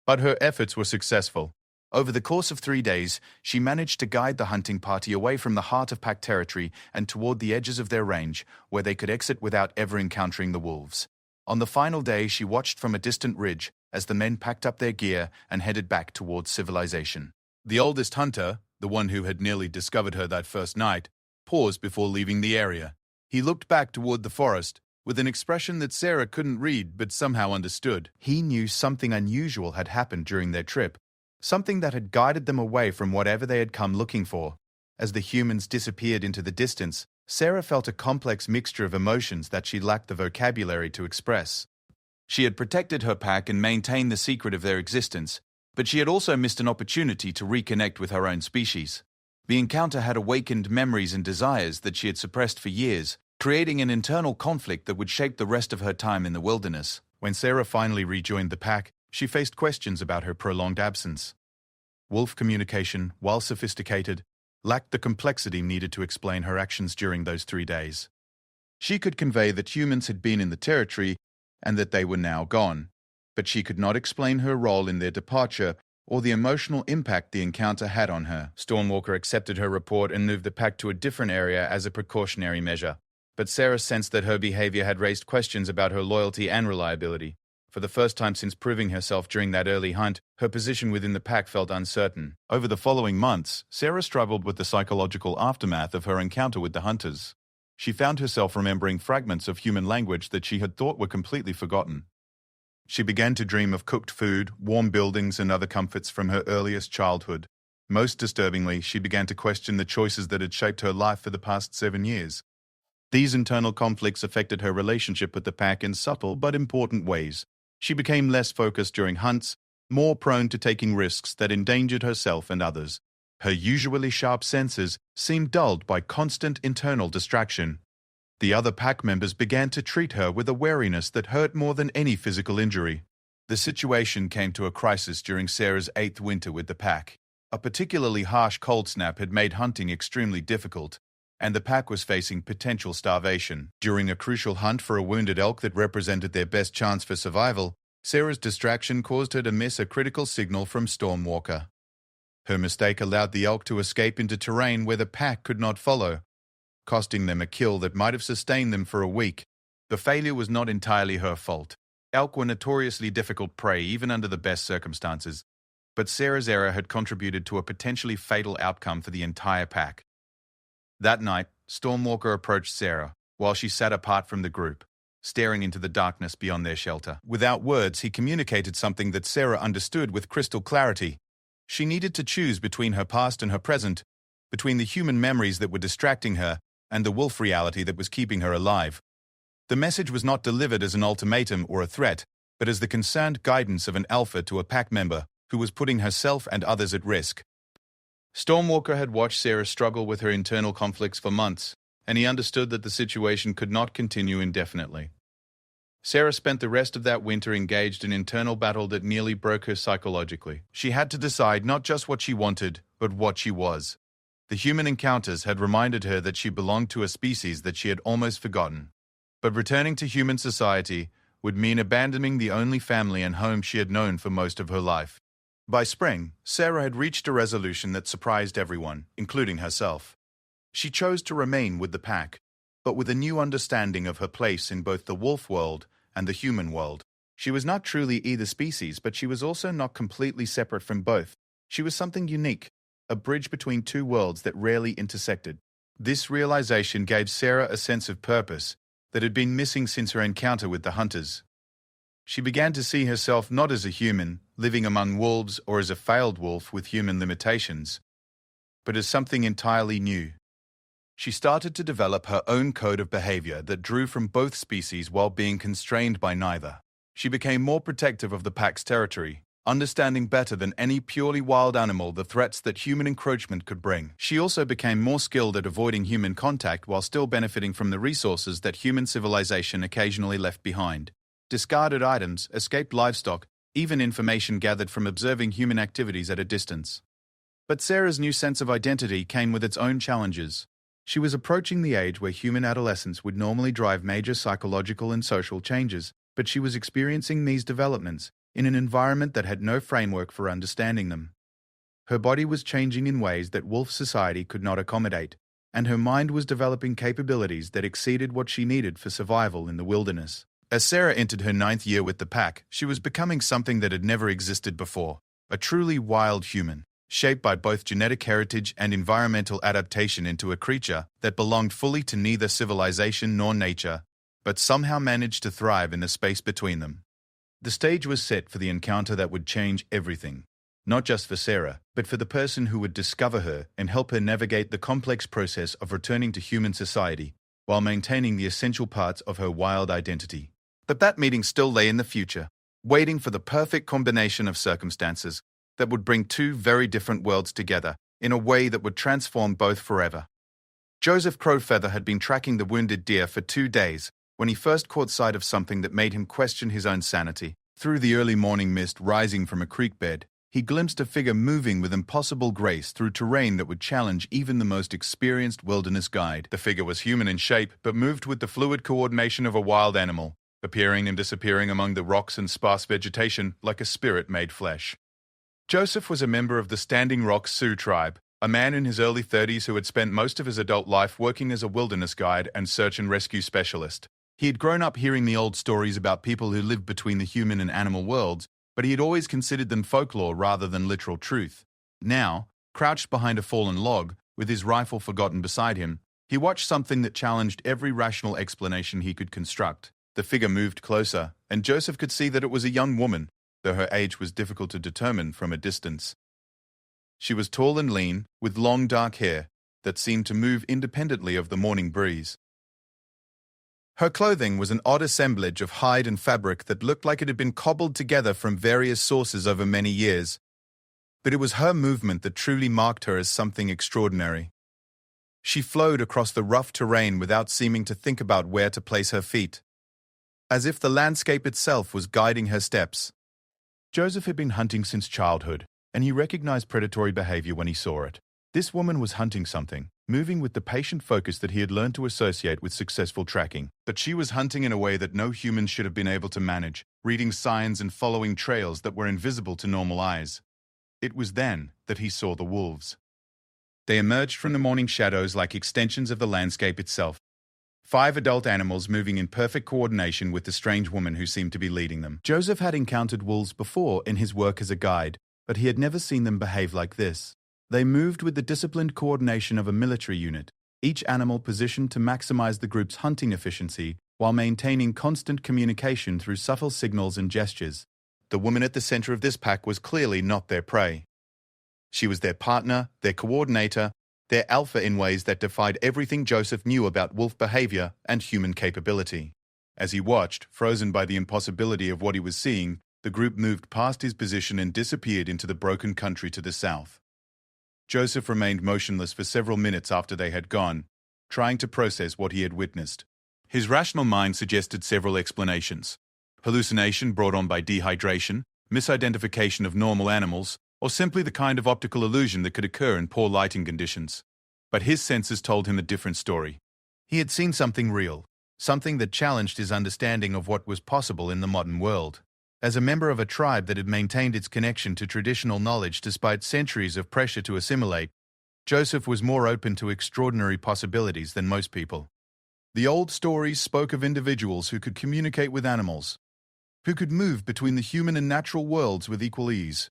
But her efforts were successful. Over the course of 3 days, she managed to guide the hunting party away from the heart of pack territory and toward the edges of their range, where they could exit without ever encountering the wolves. On the final day, she watched from a distant ridge as the men packed up their gear and headed back towards civilization. The oldest hunter, the one who had nearly discovered her that first night, paused before leaving the area. He looked back toward the forest, with an expression that Sarah couldn't read but somehow understood. He knew something unusual had happened during their trip, something that had guided them away from whatever they had come looking for. As the humans disappeared into the distance, Sarah felt a complex mixture of emotions that she lacked the vocabulary to express. She had protected her pack and maintained the secret of their existence, but she had also missed an opportunity to reconnect with her own species. The encounter had awakened memories and desires that she had suppressed for years, creating an internal conflict that would shape the rest of her time in the wilderness. When Sarah finally rejoined the pack, she faced questions about her prolonged absence. Wolf communication, while sophisticated, lacked the complexity needed to explain her actions during those 3 days. She could convey that humans had been in the territory and that they were now gone, but she could not explain her role in their departure or the emotional impact the encounter had on her. Stormwalker accepted her report and moved the pack to a different area as a precautionary measure, but Sarah sensed that her behavior had raised questions about her loyalty and reliability. For the first time since proving herself during that early hunt, her position within the pack felt uncertain. Over the following months, Sarah struggled with the psychological aftermath of her encounter with the hunters. She found herself remembering fragments of human language that she had thought were completely forgotten. She began to dream of cooked food, warm buildings, and other comforts from her earliest childhood. Most disturbingly, she began to question the choices that had shaped her life for the past 7 years. These internal conflicts affected her relationship with the pack in subtle but important ways. She became less focused during hunts, more prone to taking risks that endangered herself and others. Her usually sharp senses seemed dulled by constant internal distraction. The other pack members began to treat her with a wariness that hurt more than any physical injury. The situation came to a crisis during Sarah's 8th winter with the pack. A particularly harsh cold snap had made hunting extremely difficult, and the pack was facing potential starvation. During a crucial hunt for a wounded elk that represented their best chance for survival, Sarah's distraction caused her to miss a critical signal from Stormwalker. Her mistake allowed the elk to escape into terrain where the pack could not follow, costing them a kill that might have sustained them for a week. The failure was not entirely her fault. Elk were notoriously difficult prey even under the best circumstances, but Sarah's error had contributed to a potentially fatal outcome for the entire pack. That night, Stormwalker approached Sarah while she sat apart from the group, staring into the darkness beyond their shelter. Without words, he communicated something that Sarah understood with crystal clarity. She needed to choose between her past and her present, between the human memories that were distracting her and the wolf reality that was keeping her alive. The message was not delivered as an ultimatum or a threat, but as the concerned guidance of an alpha to a pack member who was putting herself and others at risk. Stormwalker had watched Sarah struggle with her internal conflicts for months, and he understood that the situation could not continue indefinitely. Sarah spent the rest of that winter engaged in internal battle that nearly broke her psychologically. She had to decide not just what she wanted, but what she was. The human encounters had reminded her that she belonged to a species that she had almost forgotten. But returning to human society would mean abandoning the only family and home she had known for most of her life. By spring, Sarah had reached a resolution that surprised everyone, including herself. She chose to remain with the pack, but with a new understanding of her place in both the wolf world and the human world. She was not truly either species, but she was also not completely separate from both. She was something unique, a bridge between two worlds that rarely intersected. This realization gave Sarah a sense of purpose that had been missing since her encounter with the hunters. She began to see herself not as a human, living among wolves, or as a failed wolf with human limitations, but as something entirely new. She started to develop her own code of behavior that drew from both species while being constrained by neither. She became more protective of the pack's territory, understanding better than any purely wild animal the threats that human encroachment could bring. She also became more skilled at avoiding human contact while still benefiting from the resources that human civilization occasionally left behind. Discarded items, escaped livestock, even information gathered from observing human activities at a distance. But Sarah's new sense of identity came with its own challenges. She was approaching the age where human adolescence would normally drive major psychological and social changes, but she was experiencing these developments in an environment that had no framework for understanding them. Her body was changing in ways that wolf society could not accommodate, and her mind was developing capabilities that exceeded what she needed for survival in the wilderness. As Sarah entered her 9th year with the pack, she was becoming something that had never existed before, a truly wild human, shaped by both genetic heritage and environmental adaptation into a creature that belonged fully to neither civilization nor nature, but somehow managed to thrive in the space between them. The stage was set for the encounter that would change everything, not just for Sarah, but for the person who would discover her and help her navigate the complex process of returning to human society while maintaining the essential parts of her wild identity. But that meeting still lay in the future, waiting for the perfect combination of circumstances that would bring two very different worlds together in a way that would transform both forever. Joseph Crowfeather had been tracking the wounded deer for 2 days when he first caught sight of something that made him question his own sanity. Through the early morning mist rising from a creek bed, he glimpsed a figure moving with impossible grace through terrain that would challenge even the most experienced wilderness guide. The figure was human in shape, but moved with the fluid coordination of a wild animal, appearing and disappearing among the rocks and sparse vegetation like a spirit made flesh. Joseph was a member of the Standing Rock Sioux tribe, a man in his early 30s who had spent most of his adult life working as a wilderness guide and search and rescue specialist. He had grown up hearing the old stories about people who lived between the human and animal worlds, but he had always considered them folklore rather than literal truth. Now, crouched behind a fallen log, with his rifle forgotten beside him, he watched something that challenged every rational explanation he could construct. The figure moved closer, and Joseph could see that it was a young woman, though her age was difficult to determine from a distance. She was tall and lean, with long dark hair that seemed to move independently of the morning breeze. Her clothing was an odd assemblage of hide and fabric that looked like it had been cobbled together from various sources over many years. But it was her movement that truly marked her as something extraordinary. She flowed across the rough terrain without seeming to think about where to place her feet, as if the landscape itself was guiding her steps. Joseph had been hunting since childhood, and he recognized predatory behavior when he saw it. This woman was hunting something, moving with the patient focus that he had learned to associate with successful tracking. But she was hunting in a way that no human should have been able to manage, reading signs and following trails that were invisible to normal eyes. It was then that he saw the wolves. They emerged from the morning shadows like extensions of the landscape itself. 5 adult animals moving in perfect coordination with the strange woman who seemed to be leading them. Joseph had encountered wolves before in his work as a guide, but he had never seen them behave like this. They moved with the disciplined coordination of a military unit, each animal positioned to maximize the group's hunting efficiency while maintaining constant communication through subtle signals and gestures. The woman at the center of this pack was clearly not their prey. She was their partner, their coordinator, their alpha in ways that defied everything Joseph knew about wolf behavior and human capability. As he watched, frozen by the impossibility of what he was seeing, the group moved past his position and disappeared into the broken country to the south. Joseph remained motionless for several minutes after they had gone, trying to process what he had witnessed. His rational mind suggested several explanations: hallucination brought on by dehydration, misidentification of normal animals, or simply the kind of optical illusion that could occur in poor lighting conditions. But his senses told him a different story. He had seen something real, something that challenged his understanding of what was possible in the modern world. As a member of a tribe that had maintained its connection to traditional knowledge despite centuries of pressure to assimilate, Joseph was more open to extraordinary possibilities than most people. The old stories spoke of individuals who could communicate with animals, who could move between the human and natural worlds with equal ease.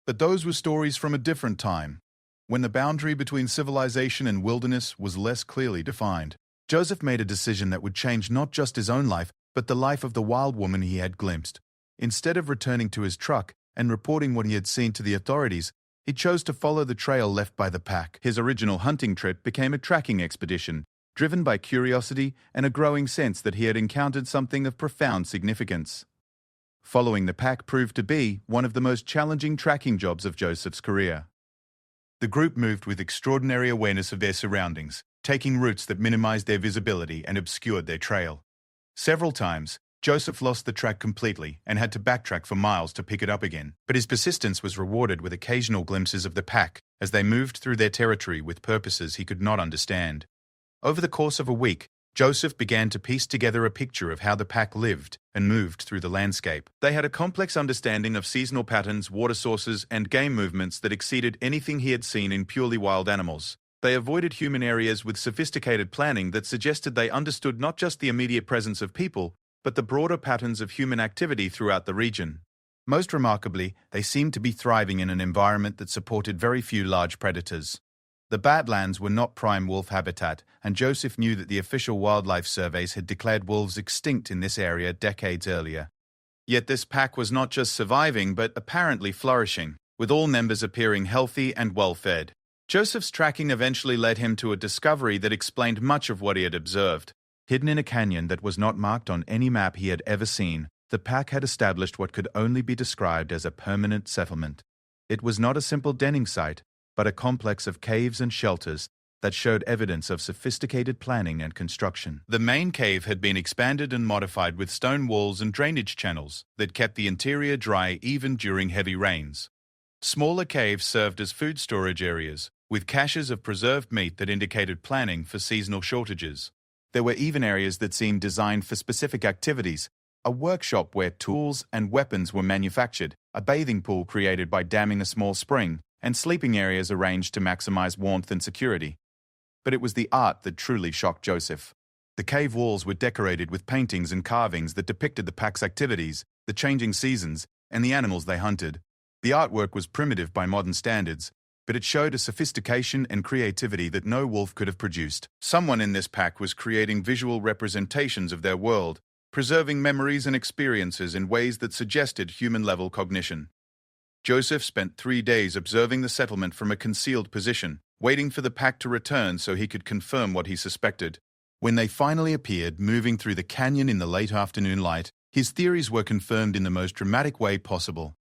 But those were stories from a different time, when the boundary between civilization and wilderness was less clearly defined. Joseph made a decision that would change not just his own life, but the life of the wild woman he had glimpsed. Instead of returning to his truck and reporting what he had seen to the authorities, he chose to follow the trail left by the pack. His original hunting trip became a tracking expedition, driven by curiosity and a growing sense that he had encountered something of profound significance. Following the pack proved to be one of the most challenging tracking jobs of Joseph's career. The group moved with extraordinary awareness of their surroundings, taking routes that minimized their visibility and obscured their trail. Several times, Joseph lost the track completely and had to backtrack for miles to pick it up again, but his persistence was rewarded with occasional glimpses of the pack as they moved through their territory with purposes he could not understand. Over the course of a week, Joseph began to piece together a picture of how the pack lived and moved through the landscape. They had a complex understanding of seasonal patterns, water sources, and game movements that exceeded anything he had seen in purely wild animals. They avoided human areas with sophisticated planning that suggested they understood not just the immediate presence of people, but the broader patterns of human activity throughout the region. Most remarkably, they seemed to be thriving in an environment that supported very few large predators. The Badlands were not prime wolf habitat, and Joseph knew that the official wildlife surveys had declared wolves extinct in this area decades earlier. Yet this pack was not just surviving, but apparently flourishing, with all members appearing healthy and well-fed. Joseph's tracking eventually led him to a discovery that explained much of what he had observed. Hidden in a canyon that was not marked on any map he had ever seen, the pack had established what could only be described as a permanent settlement. It was not a simple denning site, but a complex of caves and shelters that showed evidence of sophisticated planning and construction. The main cave had been expanded and modified with stone walls and drainage channels that kept the interior dry even during heavy rains. Smaller caves served as food storage areas, with caches of preserved meat that indicated planning for seasonal shortages. There were even areas that seemed designed for specific activities, a workshop where tools and weapons were manufactured, a bathing pool created by damming a small spring, and sleeping areas arranged to maximize warmth and security. But it was the art that truly shocked Joseph. The cave walls were decorated with paintings and carvings that depicted the pack's activities, the changing seasons, and the animals they hunted. The artwork was primitive by modern standards, but it showed a sophistication and creativity that no wolf could have produced. Someone in this pack was creating visual representations of their world, preserving memories and experiences in ways that suggested human-level cognition. Joseph spent 3 days observing the settlement from a concealed position, waiting for the pack to return so he could confirm what he suspected. When they finally appeared, moving through the canyon in the late afternoon light, his theories were confirmed in the most dramatic way possible.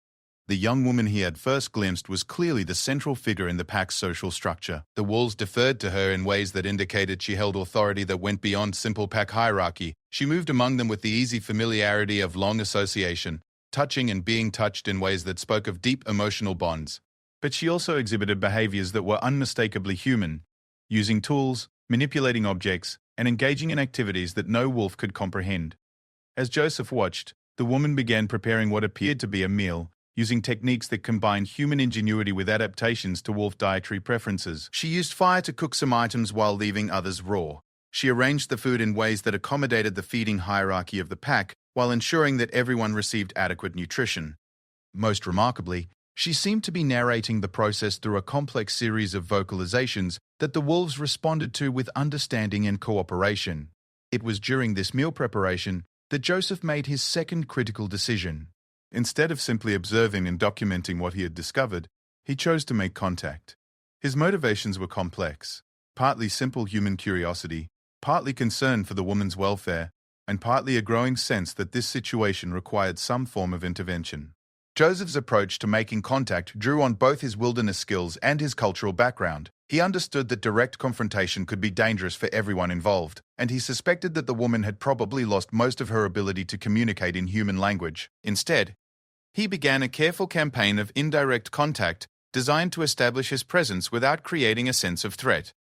The young woman he had first glimpsed was clearly the central figure in the pack's social structure. The wolves deferred to her in ways that indicated she held authority that went beyond simple pack hierarchy. She moved among them with the easy familiarity of long association, touching and being touched in ways that spoke of deep emotional bonds. But she also exhibited behaviors that were unmistakably human. using tools, manipulating objects, and engaging in activities that no wolf could comprehend. As Joseph watched, the woman began preparing what appeared to be a meal, using techniques that combined human ingenuity with adaptations to wolf dietary preferences. She used fire to cook some items while leaving others raw. She arranged the food in ways that accommodated the feeding hierarchy of the pack, while ensuring that everyone received adequate nutrition. Most remarkably, she seemed to be narrating the process through a complex series of vocalizations that the wolves responded to with understanding and cooperation. It was during this meal preparation that Joseph made his second critical decision. Instead of simply observing and documenting what he had discovered, he chose to make contact. His motivations were complex, partly simple human curiosity, partly concern for the woman's welfare, and partly a growing sense that this situation required some form of intervention. Joseph's approach to making contact drew on both his wilderness skills and his cultural background. He understood that direct confrontation could be dangerous for everyone involved, and he suspected that the woman had probably lost most of her ability to communicate in human language. Instead, he began a careful campaign of indirect contact designed to establish his presence without creating a sense of threat.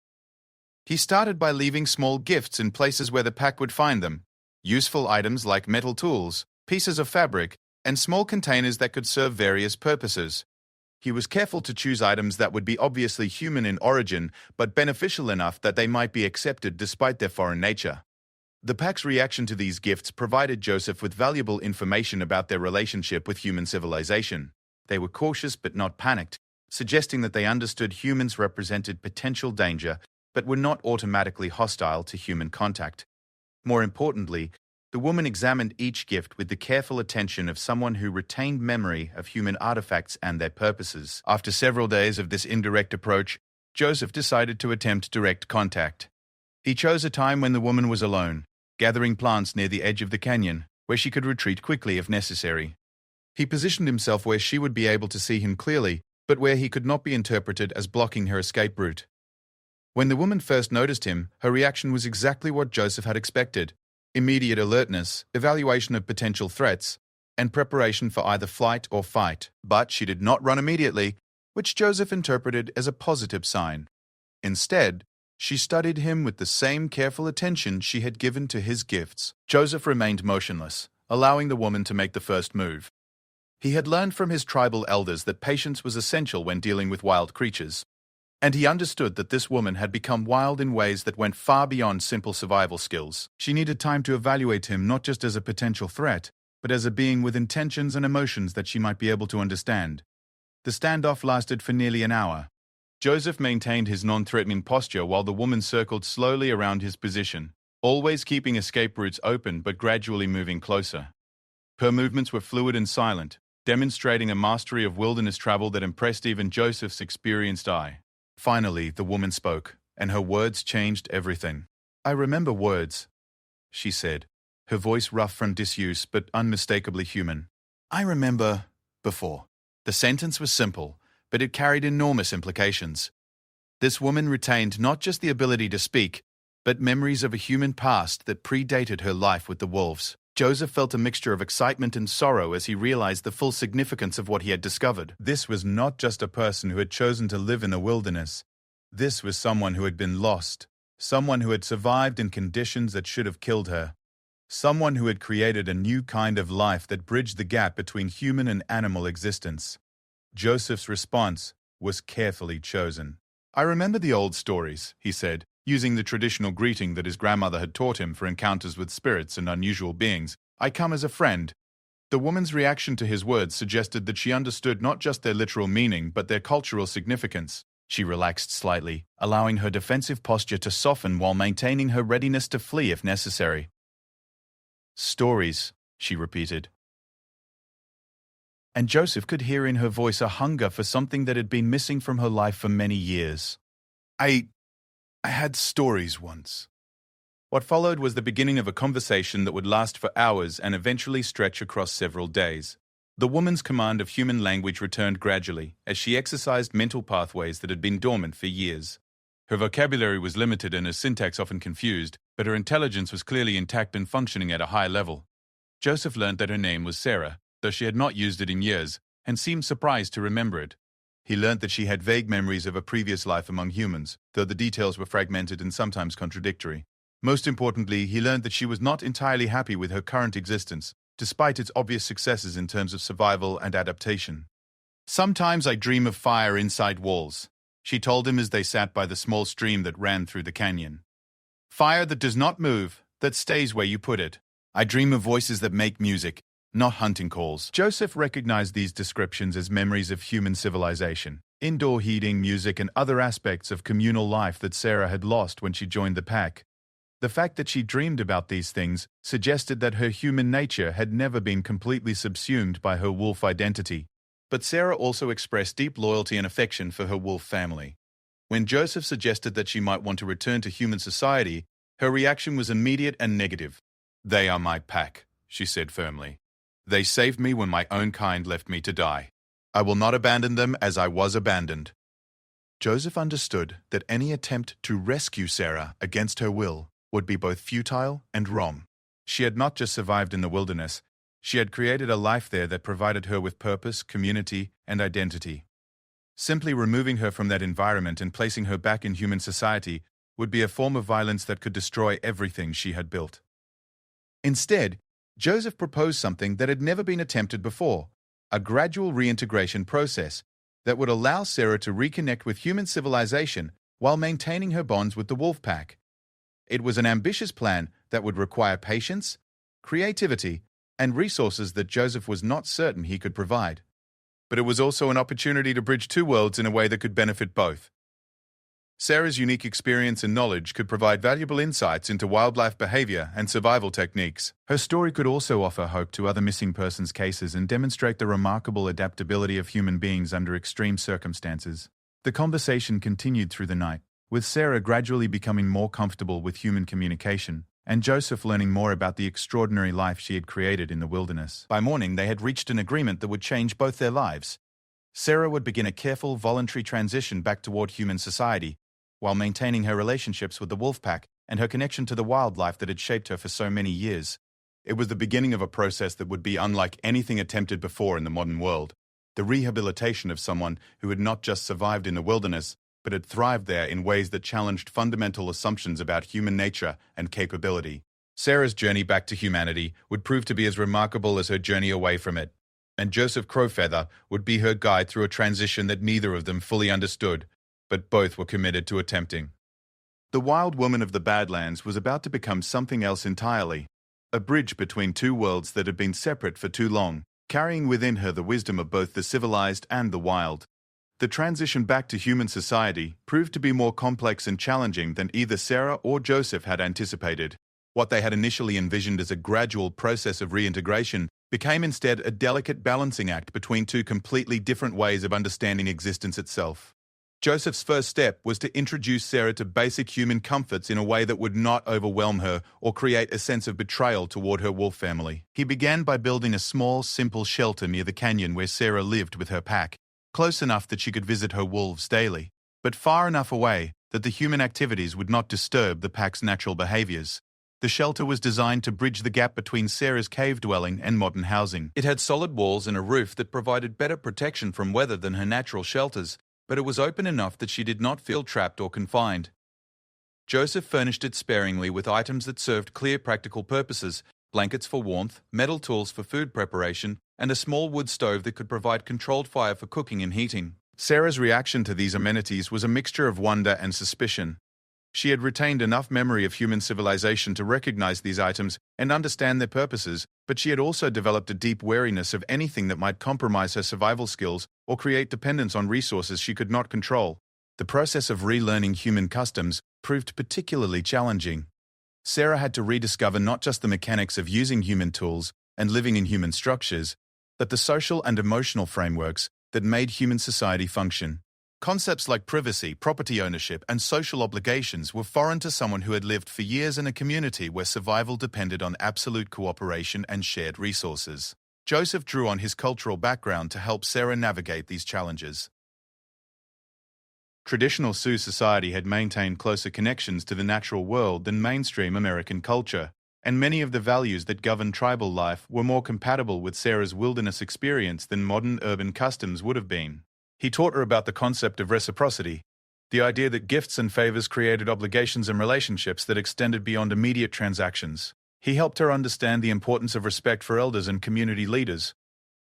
He started by leaving small gifts in places where the pack would find them, useful items like metal tools, pieces of fabric, and small containers that could serve various purposes. He was careful to choose items that would be obviously human in origin, but beneficial enough that they might be accepted despite their foreign nature. The pack's reaction to these gifts provided Joseph with valuable information about their relationship with human civilization. They were cautious but not panicked, suggesting that they understood humans represented potential danger but were not automatically hostile to human contact. More importantly, the woman examined each gift with the careful attention of someone who retained memory of human artifacts and their purposes. After several days of this indirect approach, Joseph decided to attempt direct contact. He chose a time when the woman was alone, gathering plants near the edge of the canyon, where she could retreat quickly if necessary. He positioned himself where she would be able to see him clearly, but where he could not be interpreted as blocking her escape route. When the woman first noticed him, her reaction was exactly what Joseph had expected: immediate alertness, evaluation of potential threats, and preparation for either flight or fight. But she did not run immediately, which Joseph interpreted as a positive sign. Instead, she studied him with the same careful attention she had given to his gifts. Joseph remained motionless, allowing the woman to make the first move. He had learned from his tribal elders that patience was essential when dealing with wild creatures, and he understood that this woman had become wild in ways that went far beyond simple survival skills. She needed time to evaluate him not just as a potential threat, but as a being with intentions and emotions that she might be able to understand. The standoff lasted for nearly an hour. Joseph maintained his non-threatening posture while the woman circled slowly around his position, always keeping escape routes open but gradually moving closer. Her movements were fluid and silent, demonstrating a mastery of wilderness travel that impressed even Joseph's experienced eye. Finally, the woman spoke, and her words changed everything. "I remember words," she said, her voice rough from disuse but unmistakably human. "I remember before." The sentence was simple, but it carried enormous implications. This woman retained not just the ability to speak, but memories of a human past that predated her life with the wolves. Joseph felt a mixture of excitement and sorrow as he realized the full significance of what he had discovered. This was not just a person who had chosen to live in the wilderness. This was someone who had been lost, someone who had survived in conditions that should have killed her, someone who had created a new kind of life that bridged the gap between human and animal existence. Joseph's response was carefully chosen. "I remember the old stories," he said, using the traditional greeting that his grandmother had taught him for encounters with spirits and unusual beings. "I come as a friend." The woman's reaction to his words suggested that she understood not just their literal meaning, but their cultural significance. She relaxed slightly, allowing her defensive posture to soften while maintaining her readiness to flee if necessary. "Stories," she repeated. And Joseph could hear in her voice a hunger for something that had been missing from her life for many years. I had stories once." What followed was the beginning of a conversation that would last for hours and eventually stretch across several days. The woman's command of human language returned gradually, as she exercised mental pathways that had been dormant for years. Her vocabulary was limited and her syntax often confused, but her intelligence was clearly intact and functioning at a high level. Joseph learned that her name was Sarah, though she had not used it in years, and seemed surprised to remember it. He learnt that she had vague memories of a previous life among humans, though the details were fragmented and sometimes contradictory. Most importantly, he learned that she was not entirely happy with her current existence, despite its obvious successes in terms of survival and adaptation. "Sometimes I dream of fire inside walls," she told him as they sat by the small stream that ran through the canyon. "Fire that does not move, that stays where you put it. I dream of voices that make music, not hunting calls." Joseph recognized these descriptions as memories of human civilization, indoor heating, music, and other aspects of communal life that Sarah had lost when she joined the pack. The fact that she dreamed about these things suggested that her human nature had never been completely subsumed by her wolf identity. But Sarah also expressed deep loyalty and affection for her wolf family. When Joseph suggested that she might want to return to human society, her reaction was immediate and negative. "They are my pack," she said firmly. "They saved me when my own kind left me to die. I will not abandon them as I was abandoned." Joseph understood that any attempt to rescue Sarah against her will would be both futile and wrong. She had not just survived in the wilderness, she had created a life there that provided her with purpose, community, and identity. Simply removing her from that environment and placing her back in human society would be a form of violence that could destroy everything she had built. Instead, Joseph proposed something that had never been attempted before, a gradual reintegration process that would allow Sarah to reconnect with human civilization while maintaining her bonds with the wolf pack. It was an ambitious plan that would require patience, creativity, and resources that Joseph was not certain he could provide. But it was also an opportunity to bridge two worlds in a way that could benefit both. Sarah's unique experience and knowledge could provide valuable insights into wildlife behavior and survival techniques. Her story could also offer hope to other missing persons cases and demonstrate the remarkable adaptability of human beings under extreme circumstances. The conversation continued through the night, with Sarah gradually becoming more comfortable with human communication, and Joseph learning more about the extraordinary life she had created in the wilderness. By morning, they had reached an agreement that would change both their lives. Sarah would begin a careful, voluntary transition back toward human society, while maintaining her relationships with the wolf pack and her connection to the wildlife that had shaped her for so many years. It was the beginning of a process that would be unlike anything attempted before in the modern world, the rehabilitation of someone who had not just survived in the wilderness, but had thrived there in ways that challenged fundamental assumptions about human nature and capability. Sarah's journey back to humanity would prove to be as remarkable as her journey away from it, and Joseph Crowfeather would be her guide through a transition that neither of them fully understood, but both were committed to attempting. The wild woman of the Badlands was about to become something else entirely, a bridge between two worlds that had been separate for too long, carrying within her the wisdom of both the civilized and the wild. The transition back to human society proved to be more complex and challenging than either Sarah or Joseph had anticipated. What they had initially envisioned as a gradual process of reintegration became instead a delicate balancing act between two completely different ways of understanding existence itself. Joseph's first step was to introduce Sarah to basic human comforts in a way that would not overwhelm her or create a sense of betrayal toward her wolf family. He began by building a small, simple shelter near the canyon where Sarah lived with her pack, close enough that she could visit her wolves daily, but far enough away that the human activities would not disturb the pack's natural behaviors. The shelter was designed to bridge the gap between Sarah's cave dwelling and modern housing. It had solid walls and a roof that provided better protection from weather than her natural shelters, but it was open enough that she did not feel trapped or confined. Joseph furnished it sparingly with items that served clear practical purposes: blankets for warmth, metal tools for food preparation, and a small wood stove that could provide controlled fire for cooking and heating. Sarah's reaction to these amenities was a mixture of wonder and suspicion. She had retained enough memory of human civilization to recognize these items and understand their purposes, but she had also developed a deep wariness of anything that might compromise her survival skills or create dependence on resources she could not control. The process of relearning human customs proved particularly challenging. Sarah had to rediscover not just the mechanics of using human tools and living in human structures, but the social and emotional frameworks that made human society function. Concepts like privacy, property ownership, and social obligations were foreign to someone who had lived for years in a community where survival depended on absolute cooperation and shared resources. Joseph drew on his cultural background to help Sarah navigate these challenges. Traditional Sioux society had maintained closer connections to the natural world than mainstream American culture, and many of the values that governed tribal life were more compatible with Sarah's wilderness experience than modern urban customs would have been. He taught her about the concept of reciprocity, the idea that gifts and favors created obligations and relationships that extended beyond immediate transactions. He helped her understand the importance of respect for elders and community leaders,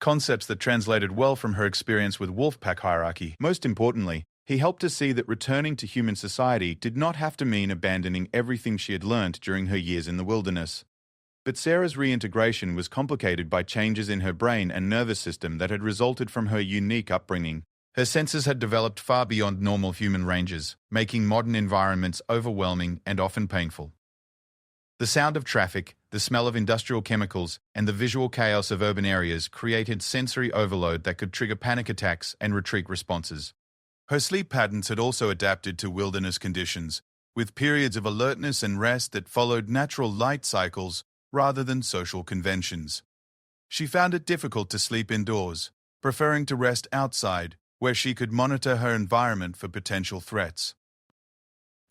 concepts that translated well from her experience with wolf pack hierarchy. Most importantly, he helped her see that returning to human society did not have to mean abandoning everything she had learned during her years in the wilderness. But Sarah's reintegration was complicated by changes in her brain and nervous system that had resulted from her unique upbringing. Her senses had developed far beyond normal human ranges, making modern environments overwhelming and often painful. The sound of traffic, the smell of industrial chemicals, and the visual chaos of urban areas created sensory overload that could trigger panic attacks and retreat responses. Her sleep patterns had also adapted to wilderness conditions, with periods of alertness and rest that followed natural light cycles rather than social conventions. She found it difficult to sleep indoors, preferring to rest outside, where she could monitor her environment for potential threats.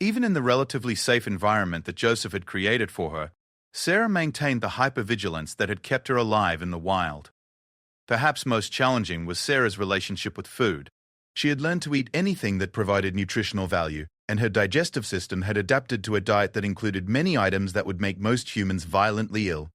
Even in the relatively safe environment that Joseph had created for her, Sarah maintained the hypervigilance that had kept her alive in the wild. Perhaps most challenging was Sarah's relationship with food. She had learned to eat anything that provided nutritional value, and her digestive system had adapted to a diet that included many items that would make most humans violently ill.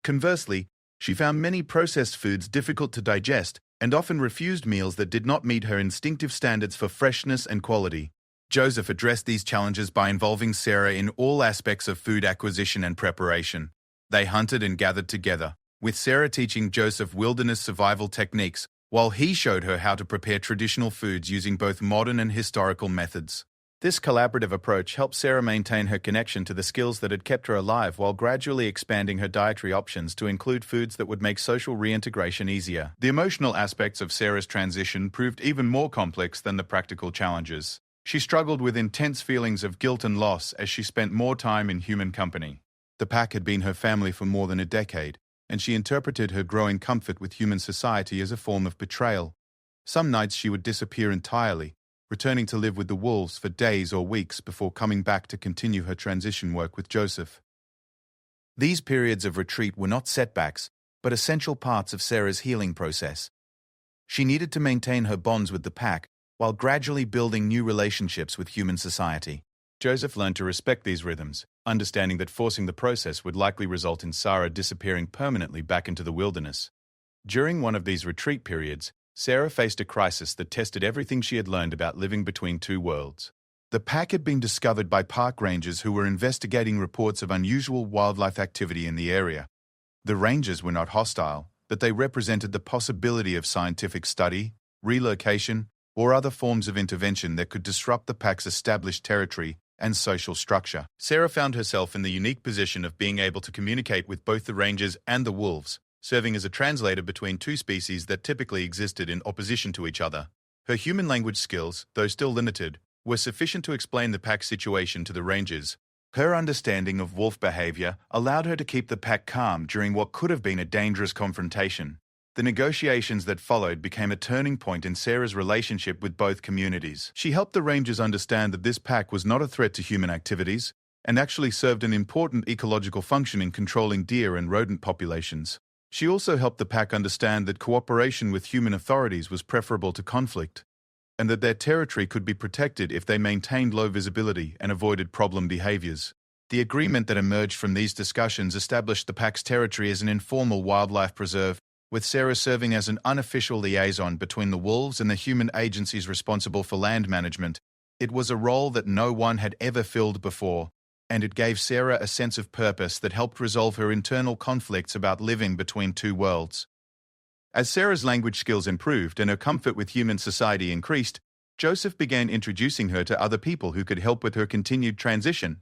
Conversely, she found many processed foods difficult to digest and often refused meals that did not meet her instinctive standards for freshness and quality. Joseph addressed these challenges by involving Sarah in all aspects of food acquisition and preparation. They hunted and gathered together, with Sarah teaching Joseph wilderness survival techniques, while he showed her how to prepare traditional foods using both modern and historical methods. This collaborative approach helped Sarah maintain her connection to the skills that had kept her alive while gradually expanding her dietary options to include foods that would make social reintegration easier. The emotional aspects of Sarah's transition proved even more complex than the practical challenges. She struggled with intense feelings of guilt and loss as she spent more time in human company. The pack had been her family for more than a decade, and she interpreted her growing comfort with human society as a form of betrayal. Some nights she would disappear entirely, returning to live with the wolves for days or weeks before coming back to continue her transition work with Joseph. These periods of retreat were not setbacks, but essential parts of Sarah's healing process. She needed to maintain her bonds with the pack while gradually building new relationships with human society. Joseph learned to respect these rhythms, understanding that forcing the process would likely result in Sarah disappearing permanently back into the wilderness. During one of these retreat periods, Sarah faced a crisis that tested everything she had learned about living between two worlds. The pack had been discovered by park rangers who were investigating reports of unusual wildlife activity in the area. The rangers were not hostile, but they represented the possibility of scientific study, relocation, or other forms of intervention that could disrupt the pack's established territory and social structure. Sarah found herself in the unique position of being able to communicate with both the rangers and the wolves, serving as a translator between two species that typically existed in opposition to each other. Her human language skills, though still limited, were sufficient to explain the pack's situation to the rangers. Her understanding of wolf behavior allowed her to keep the pack calm during what could have been a dangerous confrontation. The negotiations that followed became a turning point in Sarah's relationship with both communities. She helped the rangers understand that this pack was not a threat to human activities and actually served an important ecological function in controlling deer and rodent populations. She also helped the pack understand that cooperation with human authorities was preferable to conflict, and that their territory could be protected if they maintained low visibility and avoided problem behaviors. The agreement that emerged from these discussions established the pack's territory as an informal wildlife preserve, with Sarah serving as an unofficial liaison between the wolves and the human agencies responsible for land management. It was a role that no one had ever filled before, and it gave Sarah a sense of purpose that helped resolve her internal conflicts about living between two worlds. As Sarah's language skills improved and her comfort with human society increased, Joseph began introducing her to other people who could help with her continued transition.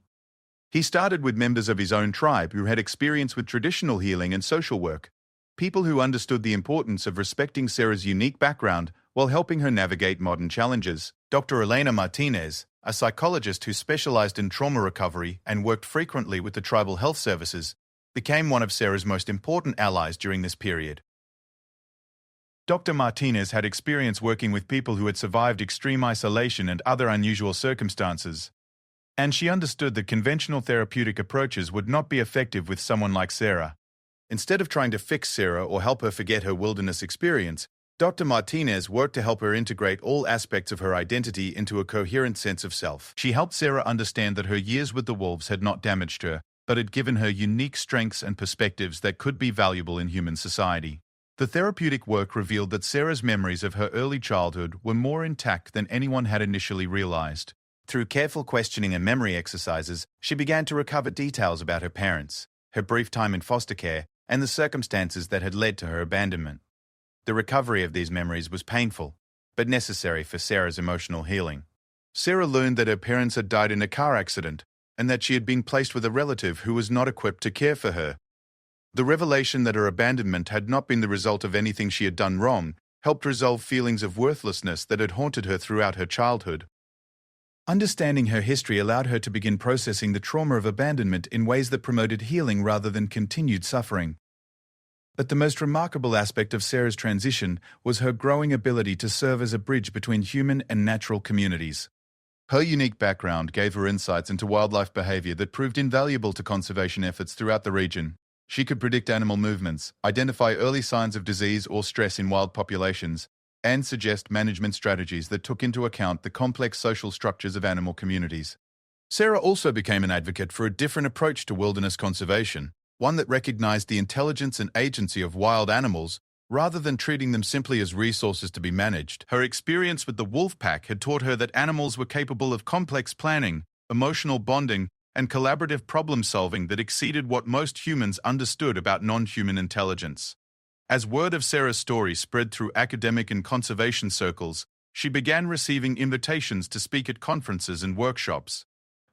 He started with members of his own tribe who had experience with traditional healing and social work, people who understood the importance of respecting Sarah's unique background while helping her navigate modern challenges. Dr. Elena Martinez, a psychologist who specialized in trauma recovery and worked frequently with the tribal health services, became one of Sarah's most important allies during this period. Dr. Martinez had experience working with people who had survived extreme isolation and other unusual circumstances, and she understood that conventional therapeutic approaches would not be effective with someone like Sarah. Instead of trying to fix Sarah or help her forget her wilderness experience, Dr. Martinez worked to help her integrate all aspects of her identity into a coherent sense of self. She helped Sarah understand that her years with the wolves had not damaged her, but had given her unique strengths and perspectives that could be valuable in human society. The therapeutic work revealed that Sarah's memories of her early childhood were more intact than anyone had initially realized. Through careful questioning and memory exercises, she began to recover details about her parents, her brief time in foster care, and the circumstances that had led to her abandonment. The recovery of these memories was painful, but necessary for Sarah's emotional healing. Sarah learned that her parents had died in a car accident, and that she had been placed with a relative who was not equipped to care for her. The revelation that her abandonment had not been the result of anything she had done wrong helped resolve feelings of worthlessness that had haunted her throughout her childhood. Understanding her history allowed her to begin processing the trauma of abandonment in ways that promoted healing rather than continued suffering. But the most remarkable aspect of Sarah's transition was her growing ability to serve as a bridge between human and natural communities. Her unique background gave her insights into wildlife behavior that proved invaluable to conservation efforts throughout the region. She could predict animal movements, identify early signs of disease or stress in wild populations, and suggest management strategies that took into account the complex social structures of animal communities. Sarah also became an advocate for a different approach to wilderness conservation, one that recognized the intelligence and agency of wild animals rather than treating them simply as resources to be managed. Her experience with the wolf pack had taught her that animals were capable of complex planning, emotional bonding, and collaborative problem-solving that exceeded what most humans understood about non-human intelligence. As word of Sarah's story spread through academic and conservation circles, she began receiving invitations to speak at conferences and workshops.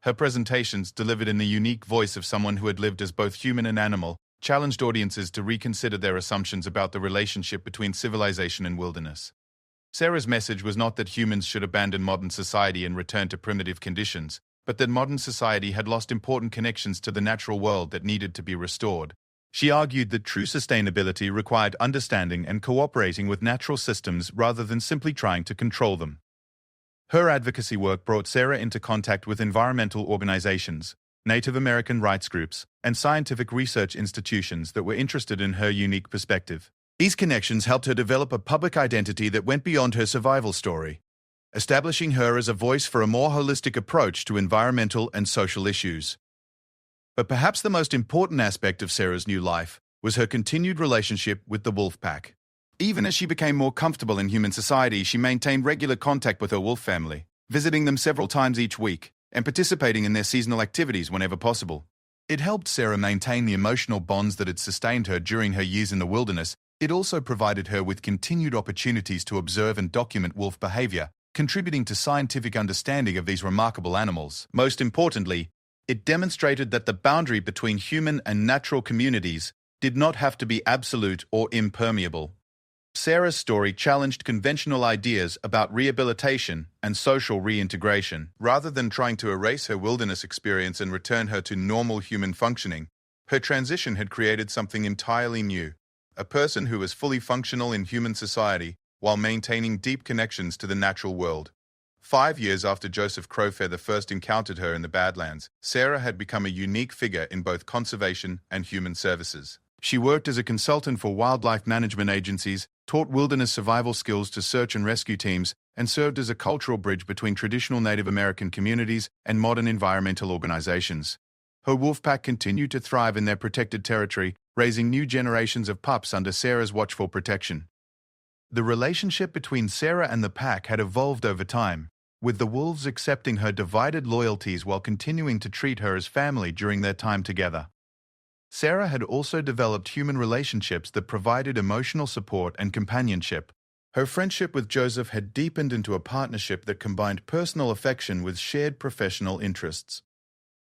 Her presentations, delivered in the unique voice of someone who had lived as both human and animal, challenged audiences to reconsider their assumptions about the relationship between civilization and wilderness. Sarah's message was not that humans should abandon modern society and return to primitive conditions, but that modern society had lost important connections to the natural world that needed to be restored. She argued that true sustainability required understanding and cooperating with natural systems rather than simply trying to control them. Her advocacy work brought Sarah into contact with environmental organizations, Native American rights groups, and scientific research institutions that were interested in her unique perspective. These connections helped her develop a public identity that went beyond her survival story, establishing her as a voice for a more holistic approach to environmental and social issues. But perhaps the most important aspect of Sarah's new life was her continued relationship with the wolf pack. Even as she became more comfortable in human society, she maintained regular contact with her wolf family, visiting them several times each week and participating in their seasonal activities whenever possible. It helped Sarah maintain the emotional bonds that had sustained her during her years in the wilderness. It also provided her with continued opportunities to observe and document wolf behavior, contributing to scientific understanding of these remarkable animals. Most importantly, it demonstrated that the boundary between human and natural communities did not have to be absolute or impermeable. Sarah's story challenged conventional ideas about rehabilitation and social reintegration. Rather than trying to erase her wilderness experience and return her to normal human functioning, her transition had created something entirely new, a person who was fully functional in human society while maintaining deep connections to the natural world. 5 years after Joseph Crowfeather first encountered her in the Badlands, Sarah had become a unique figure in both conservation and human services. She worked as a consultant for wildlife management agencies, taught wilderness survival skills to search and rescue teams, and served as a cultural bridge between traditional Native American communities and modern environmental organizations. Her wolf pack continued to thrive in their protected territory, raising new generations of pups under Sarah's watchful protection. The relationship between Sarah and the pack had evolved over time, with the wolves accepting her divided loyalties while continuing to treat her as family during their time together. Sarah had also developed human relationships that provided emotional support and companionship. Her friendship with Joseph had deepened into a partnership that combined personal affection with shared professional interests.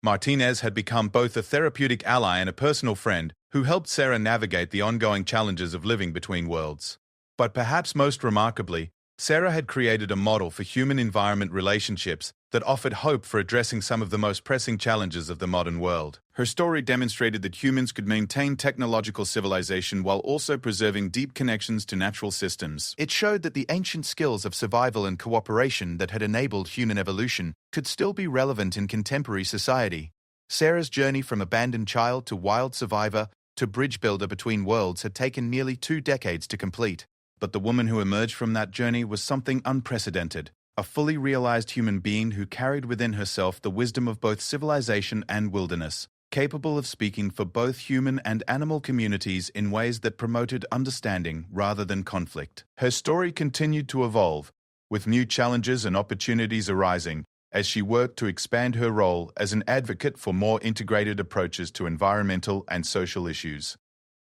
Martinez had become both a therapeutic ally and a personal friend who helped Sarah navigate the ongoing challenges of living between worlds. But perhaps most remarkably, Sarah had created a model for human-environment relationships that offered hope for addressing some of the most pressing challenges of the modern world. Her story demonstrated that humans could maintain technological civilization while also preserving deep connections to natural systems. It showed that the ancient skills of survival and cooperation that had enabled human evolution could still be relevant in contemporary society. Sarah's journey from abandoned child to wild survivor to bridge builder between worlds had taken nearly 2 decades to complete. But the woman who emerged from that journey was something unprecedented, a fully realized human being who carried within herself the wisdom of both civilization and wilderness, capable of speaking for both human and animal communities in ways that promoted understanding rather than conflict. Her story continued to evolve, with new challenges and opportunities arising as she worked to expand her role as an advocate for more integrated approaches to environmental and social issues.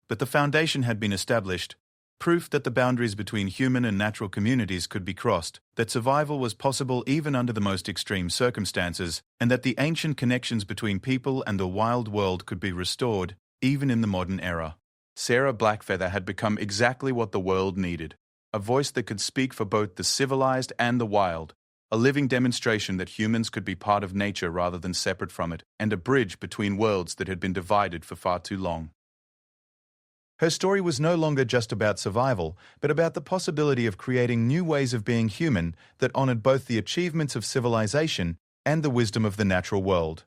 But the foundation had been established, proof that the boundaries between human and natural communities could be crossed, that survival was possible even under the most extreme circumstances, and that the ancient connections between people and the wild world could be restored, even in the modern era. Sarah Blackfeather had become exactly what the world needed, a voice that could speak for both the civilized and the wild, a living demonstration that humans could be part of nature rather than separate from it, and a bridge between worlds that had been divided for far too long. Her story was no longer just about survival, but about the possibility of creating new ways of being human that honored both the achievements of civilization and the wisdom of the natural world.